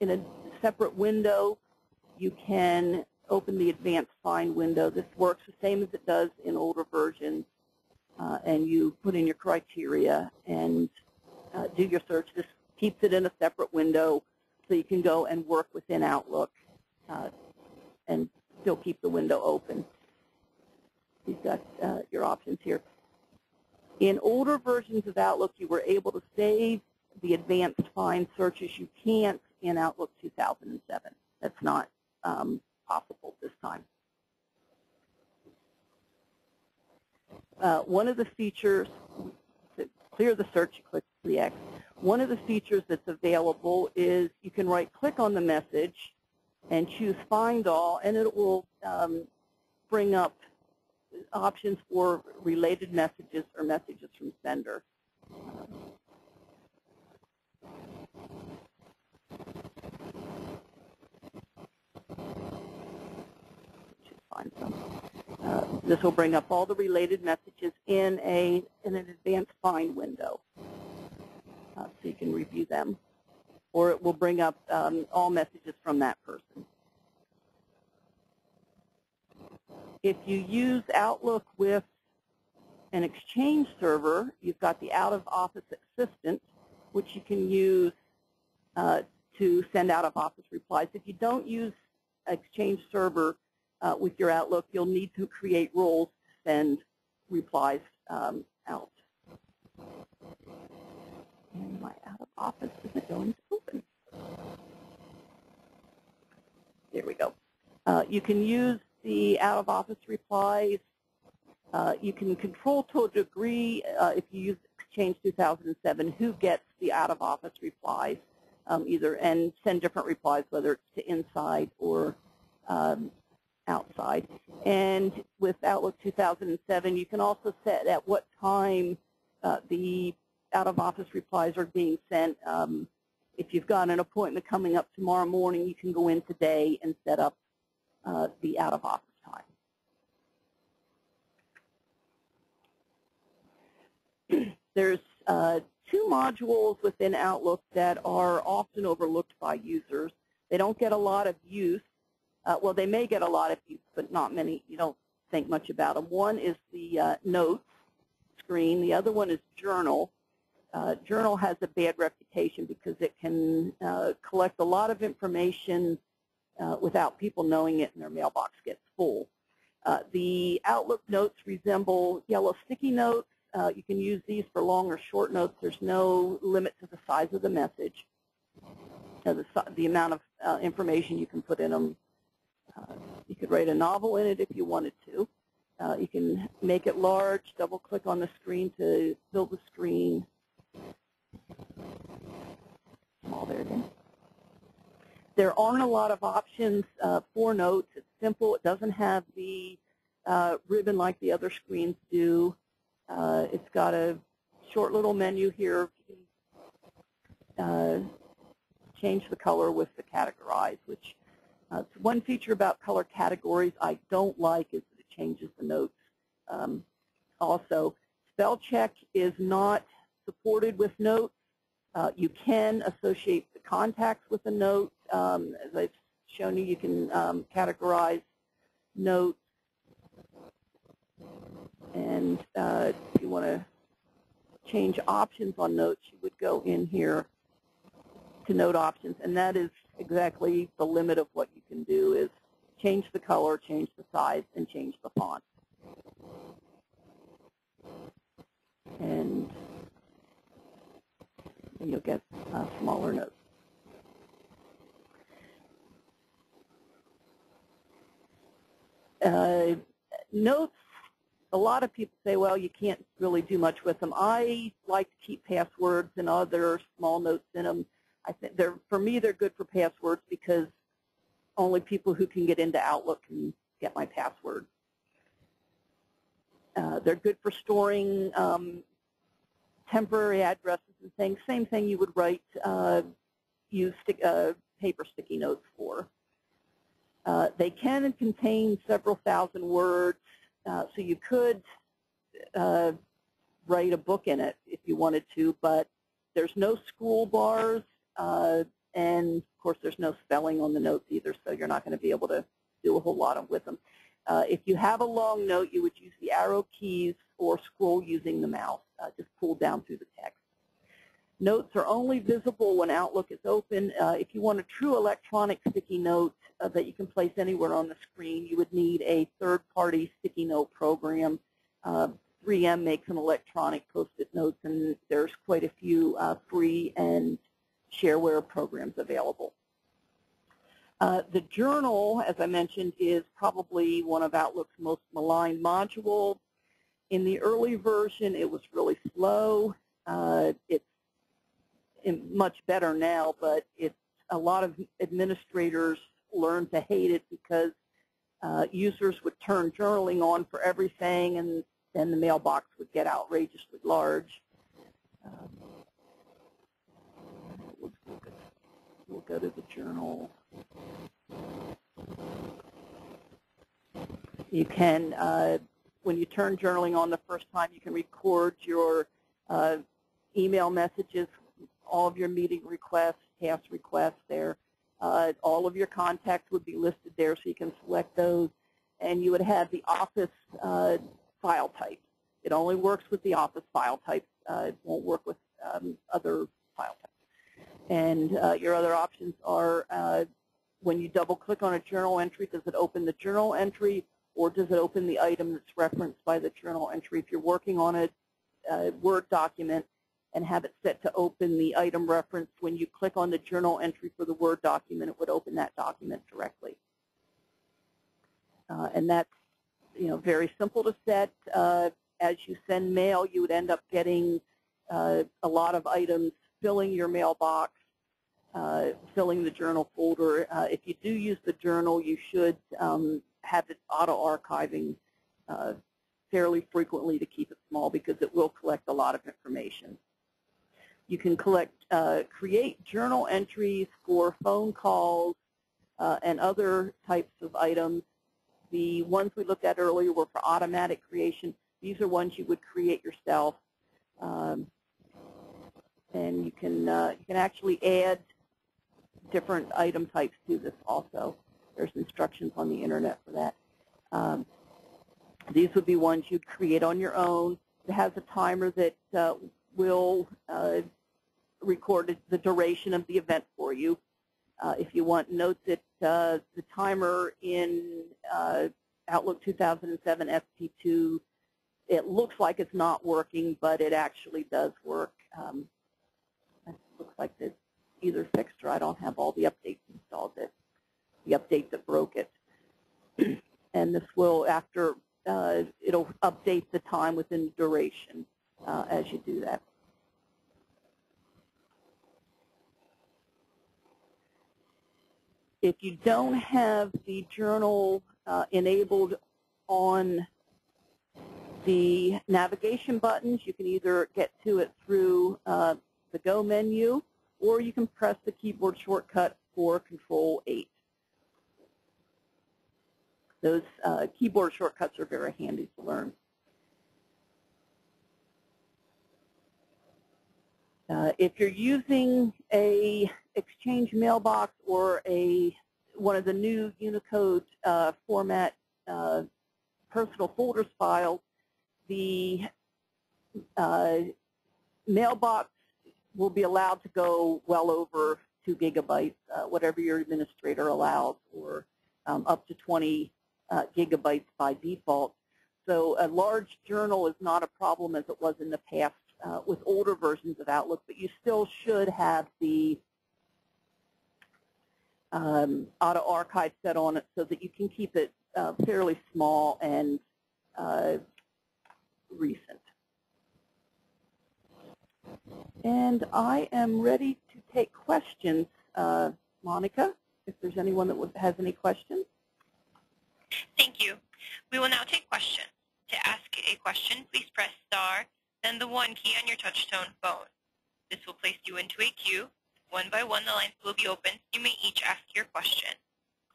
in a separate window, you can open the advanced find window. This works the same as it does in older versions. and you put in your criteria and do your search. This keeps it in a separate window so you can go and work within Outlook and still keep the window open. You've got your options here. In older versions of Outlook, you were able to save the advanced find searches. You can't in Outlook 2007. That's not possible this time. One of the features, to clear the search, you click the X. One of the features that's available is you can right-click on the message and choose Find All, and it will bring up options for related messages or messages from sender. Find some. This will bring up all the related messages in an advanced find window, so you can review them. Or it will bring up all messages from that person. If you use Outlook with an Exchange server, you've got the out-of-office assistant, which you can use to send out-of-office replies. If you don't use Exchange server with your Outlook, you'll need to create roles to send replies out. And my out-of-office isn't going to open. There we go. You can use the out-of-office replies. You can control to a degree, if you use Exchange 2007, who gets the out-of-office replies, and send different replies, whether it's to inside or outside. And with Outlook 2007, you can also set at what time the out-of-office replies are being sent. If you've got an appointment coming up tomorrow morning, you can go in today and set up the out-of-office time. There's two modules within Outlook that are often overlooked by users. They don't get a lot of use. Well, they may get a lot of use, but not many. You don't think much about them. One is the Notes screen. The other one is Journal. Journal has a bad reputation because it can collect a lot of information without people knowing it, and their mailbox gets full. The Outlook Notes resemble yellow sticky notes. You can use these for long or short notes. There's no limit to the size of the message, the amount of information you can put in them. You could write a novel in it if you wanted to. You can make it large, double-click on the screen to fill the screen. Small there again. There aren't a lot of options for notes. It's simple. It doesn't have the ribbon like the other screens do. It's got a short little menu here. You can change the color with the categorize, which one feature about color categories I don't like is that it changes the notes. Also, spell check is not supported with notes. You can associate the contacts with a note. As I've shown you, you can categorize notes. And if you want to change options on notes, you would go in here to note options. And that is exactly the limit of what you can do, is change the color, change the size, and change the font. And you'll get smaller notes. Notes, a lot of people say, well, you can't really do much with them. I like to keep passwords and other small notes in them. I think for me, they're good for passwords because only people who can get into Outlook can get my password. They're good for storing temporary addresses and things. Same thing you would write, use paper sticky notes for. They can contain several thousand words, so you could write a book in it if you wanted to, but there's no scroll bars, and of course there's no spelling on the notes either, so you're not going to be able to do a whole lot with them. If you have a long note, you would use the arrow keys or scroll using the mouse. Just pull down through the text. Notes are only visible when Outlook is open. If you want a true electronic sticky note that you can place anywhere on the screen, you would need a third-party sticky note program. 3M makes an electronic Post-it notes, and there's quite a few free and shareware programs available. The journal, as I mentioned, is probably one of Outlook's most maligned modules. In the early version, it was really slow. It's much better now, but a lot of administrators learned to hate it because users would turn journaling on for everything, and then the mailbox would get outrageously large. We'll go to the journal. You can, when you turn journaling on the first time, you can record your email messages, all of your meeting requests, task requests there. All of your contacts would be listed there, so you can select those. And you would have the Office file type. It only works with the Office file types. It won't work with other file types. And your other options are when you double-click on a journal entry, does it open the journal entry, or does it open the item that's referenced by the journal entry? If you're working on a Word document and have it set to open the item reference, when you click on the journal entry for the Word document, it would open that document directly. And that's very simple to set. As you send mail, you would end up getting a lot of items filling your mailbox, filling the journal folder. If you do use the journal, you should have it auto-archiving fairly frequently to keep it small, because it will collect a lot of information. You can create journal entries for phone calls and other types of items. The ones we looked at earlier were for automatic creation. These are ones you would create yourself. And you can actually add different item types to this also. There's instructions on the internet for that. These would be ones you'd create on your own. It has a timer that will record the duration of the event for you. If you want, note that the timer in Outlook 2007 SP2, it looks like it's not working, but it actually does work. It looks like it's either fixed or I don't have all the updates installed. The update that broke it. And this will, after, it'll update the time within the duration as you do that. If you don't have the journal enabled on the navigation buttons, you can either get to it through the Go menu, or you can press the keyboard shortcut for Control-8. Those keyboard shortcuts are very handy to learn. If you're using a Exchange mailbox or one of the new Unicode format personal folders files, the mailbox will be allowed to go well over 2 gigabytes, whatever your administrator allows, or up to 20 gigabytes by default. So a large journal is not a problem as it was in the past with older versions of Outlook, but you still should have the auto-archive set on it so that you can keep it fairly small and recent. And I am ready to take questions. Monica, if there's anyone that has any questions. Thank you. We will now take questions. To ask a question, please press star, then the 1 key on your touch-tone phone. This will place you into a queue. One by one, the lines will be open. You may each ask your question.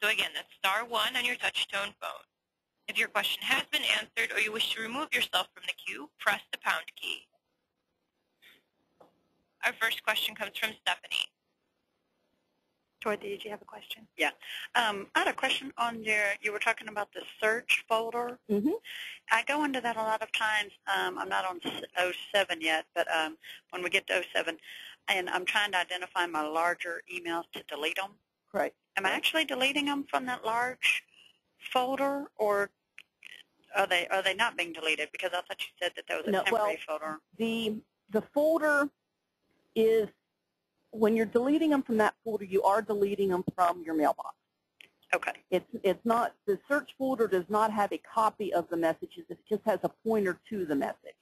So again, that's star 1 on your touch-tone phone. If your question has been answered or you wish to remove yourself from the queue, press the pound key. Our first question comes from Stephanie. Dorothy, did you have a question? Yeah. I had a question on you were talking about the search folder. Mm-hmm. I go into that a lot of times. I'm not on 07 yet, but when we get to 07, and I'm trying to identify my larger emails to delete them. Right. Am I actually deleting them from that large folder, or are they not being deleted? Because I thought you said that there was a temporary folder. The folder is, when you're deleting them from that folder, you are deleting them from your mailbox. Okay. It's not, the search folder does not have a copy of the messages. It just has a pointer to the message.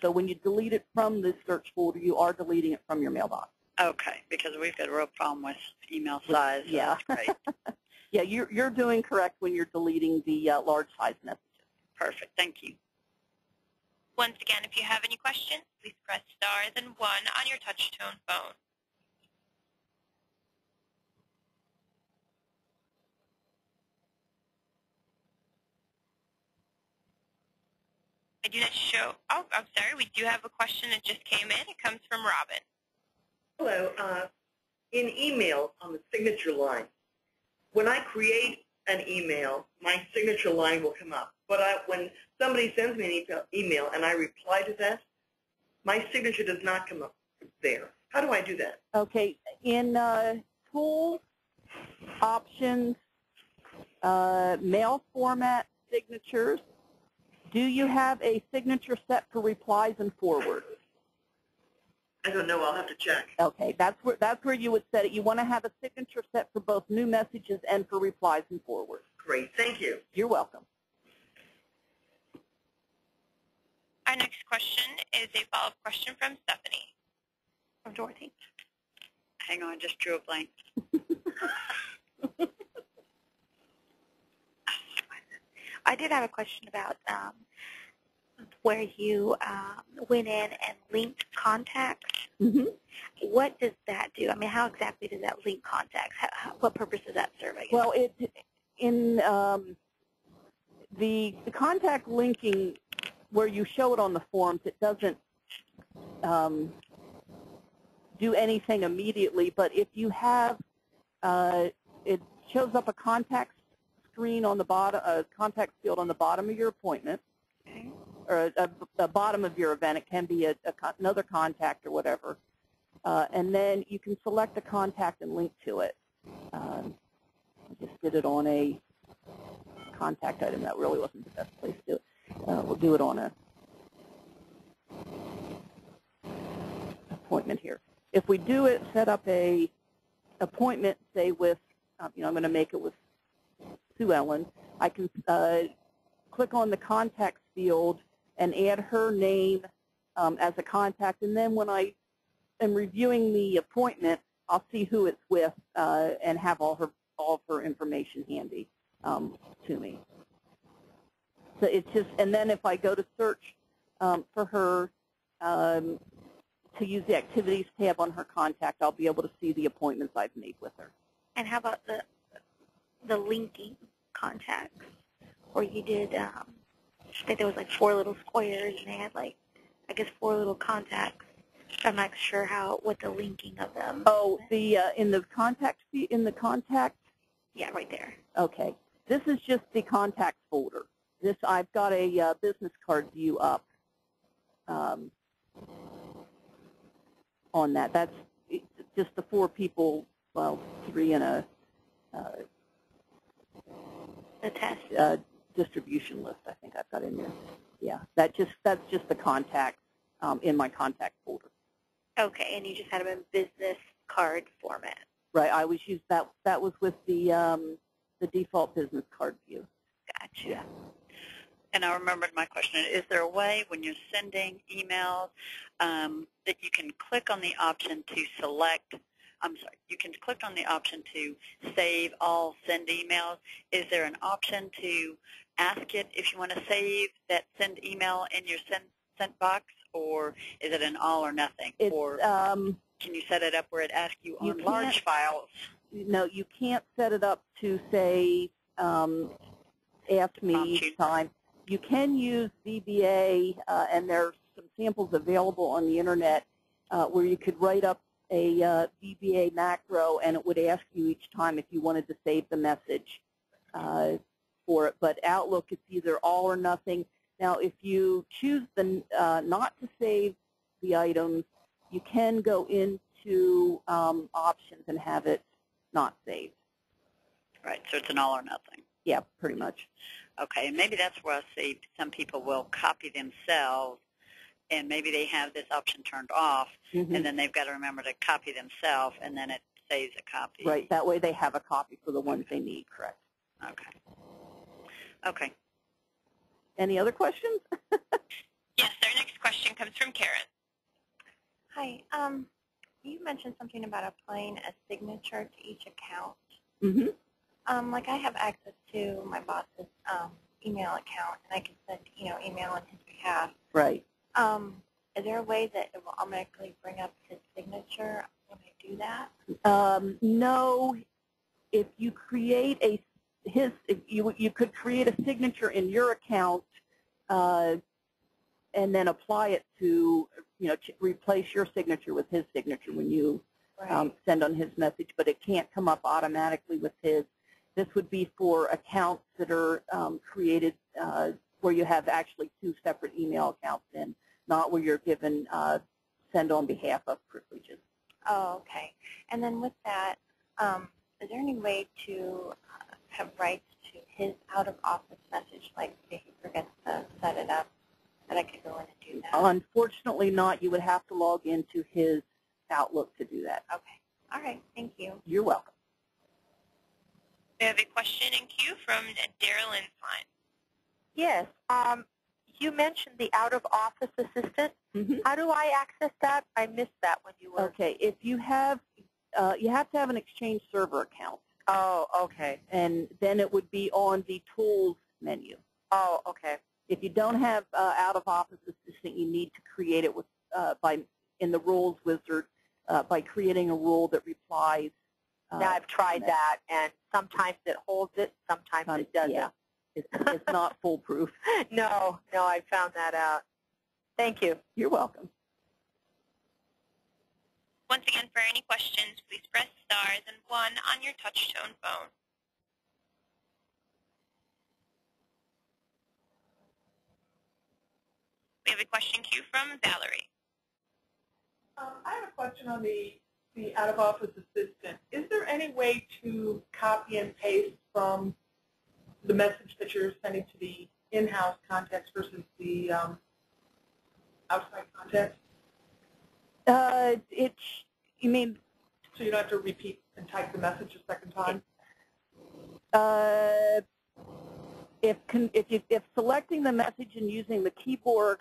So when you delete it from the search folder, you are deleting it from your mailbox. Okay, because we've got a real problem with email size. So yeah. That's great. Yeah, you're doing correct when you're deleting the large size messages. Perfect. Thank you. Once again, if you have any questions, please press star then 1 on your touch-tone phone. I do not show. Oh, I'm sorry. We do have a question that just came in. It comes from Robin. Hello. In email on the signature line, when I create an email, my signature line will come up. But when somebody sends me an email and I reply to that, my signature does not come up there. How do I do that? Okay. In Tools, Options, Mail Format, Signatures, do you have a signature set for replies and forwards? I don't know. I'll have to check. Okay, that's where you would set it. You want to have a signature set for both new messages and for replies and forwards. Great. Thank you. You're welcome. Our next question is a follow-up question from Stephanie. From Dorothy. Hang on, I just drew a blank. I did have a question about where you went in and linked contacts. Mm-hmm. What does that do? I mean, how exactly does that link contacts? What purpose does that serve? I guess? Well, in the contact linking, where you show it on the forms, it doesn't do anything immediately. But if you have, it shows up a contact screen on the bottom, a contact field on the bottom of your appointment, Okay. or the bottom of your event. It can be another contact or whatever. And then you can select a contact and link to it. I just did it on a contact item. That really wasn't the best place to do it. We'll do it on a appointment here. If we do it, set up a appointment, say with, I'm going to make it with Sue Ellen. I can click on the contacts field and add her name as a contact, and then when I am reviewing the appointment, I'll see who it's with and have all of her information handy to me. So it's just, and then if I go to search for her to use the activities tab on her contact, I'll be able to see the appointments I've made with her. And how about the linking contacts, where you did, I think there was like 4 little squares, and they had like, I guess 4 little contacts. I'm not sure what the linking of them. Oh, in the contact. Yeah, right there. Okay, this is just the contacts folder. I've got a business card view up on that. That's just the 4 people, well, 3 in a The test. distribution list. I think I've got in there. Yeah, that's just the contacts in my contact folder. Okay, and you just had them in business card format. Right. I always use that. That was with the default business card view. Gotcha. Yeah. And I remembered my question. Is there a way when you're sending emails that you can click on the option to select, you can click on the option to save all send emails. Is there an option to ask it if you want to save that send email in your sent box, or is it an all or nothing? Or can you set it up where it asks you on large files? No, you can't set it up to say ask me each time. You can use VBA, and there's some samples available on the internet where you could write up VBA macro, and it would ask you each time if you wanted to save the message for it. But Outlook, it's either all or nothing. Now, if you choose the not to save the items, you can go into options and have it not saved. Right, so it's an all or nothing. Yeah, pretty much. Okay, and maybe that's where I see some people will copy themselves, and maybe they have this option turned off, and then they've got to remember to copy themselves, and then it saves a copy. Right, that way they have a copy for the ones they need, correct. Okay. Okay. Any other questions? Yes, our next question comes from Karen. Hi. You mentioned something about applying a signature to each account. Like I have access to my boss's email account, and I can send email on his behalf. Right. Is there a way that it will automatically bring up his signature when I do that? No. If you create you could create a signature in your account and then apply it to replace your signature with his signature when you send on his message, but it can't come up automatically with his. This would be for accounts that are created where you have actually two separate email accounts in, not where you're given send on behalf of privileges. Oh, okay. And then with that, is there any way to have rights to his out-of-office message, like if he forgets to set it up, that I could go in and do that? Unfortunately not. You would have to log into his Outlook to do that. Okay. All right. Thank you. You're welcome. We have a question in queue from Daryl Insline. Yes. You mentioned the out-of-office assistant. How do I access that? I missed that when you were. Okay. If you have to have an Exchange server account. Oh, okay. And then it would be on the Tools menu. Oh, okay. If you don't have out-of-office assistant, you need to create it with in the Rules Wizard by creating a rule that replies. Now I've tried that, and sometimes it holds it, sometimes it doesn't. Yeah, it's not foolproof. No, I found that out. Thank you. You're welcome. Once again, for any questions, please press stars and 1 on your touch-tone phone. We have a question queue from Valerie. I have a question on the out-of-office assistant. Is there any way to copy and paste from the message that you're sending to the in-house context versus the outside context? You mean? So you don't have to repeat and type the message a second time? If selecting the message and using the keyboard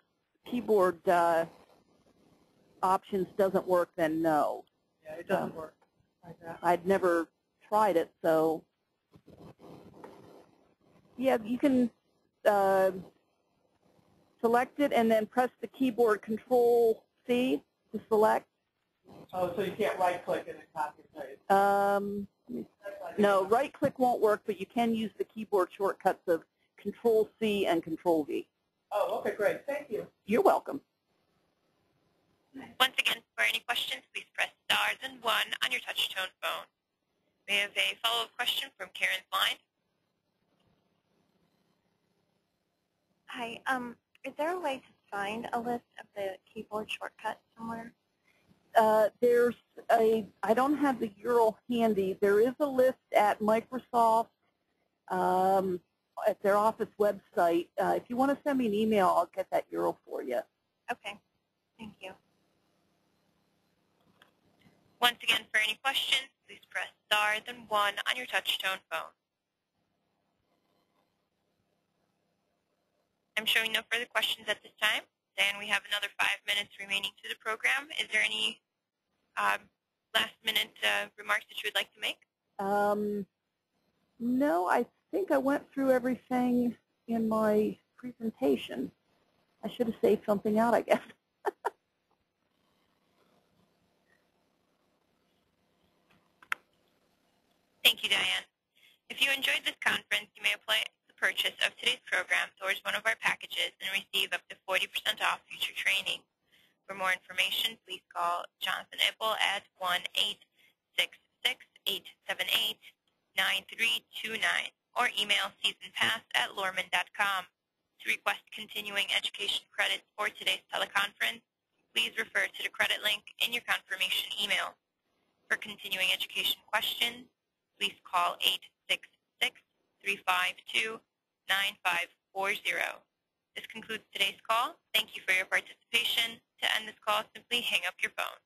options doesn't work, then no. Yeah, it doesn't work like that. I'd never tried it, so yeah, you can select it and then press the keyboard Control-C to select. Oh, so you can't right-click it and copy and paste? No, right-click won't work, but you can use the keyboard shortcuts of Control-C and Control-V. Oh, okay, great. Thank you. You're welcome. Once again, for any questions, please press stars and 1 on your touch-tone phone. We have a follow-up question from Karen's line. Hi. Is there a way to find a list of the keyboard shortcuts somewhere? I don't have the URL handy. There is a list at Microsoft at their office website. If you want to send me an email, I'll get that URL for you. Okay. Thank you. Once again, for any questions, please press stars and 1 on your touch-tone phone. I'm showing no further questions at this time. Dan, we have another 5 minutes remaining to the program. Is there any last-minute remarks that you would like to make? No, I think I went through everything in my presentation. I should have saved something out, I guess. Thank you, Diane. If you enjoyed this conference, you may apply the purchase of today's program towards one of our packages and receive up to 40% off future training. For more information, please call Jonathan Ipple at 1-866-878-9329 or email seasonpass@lorman.com. To request continuing education credits for today's teleconference, please refer to the credit link in your confirmation email. For continuing education questions, please call 866-352-9540. This concludes today's call. Thank you for your participation. To end this call, simply hang up your phone.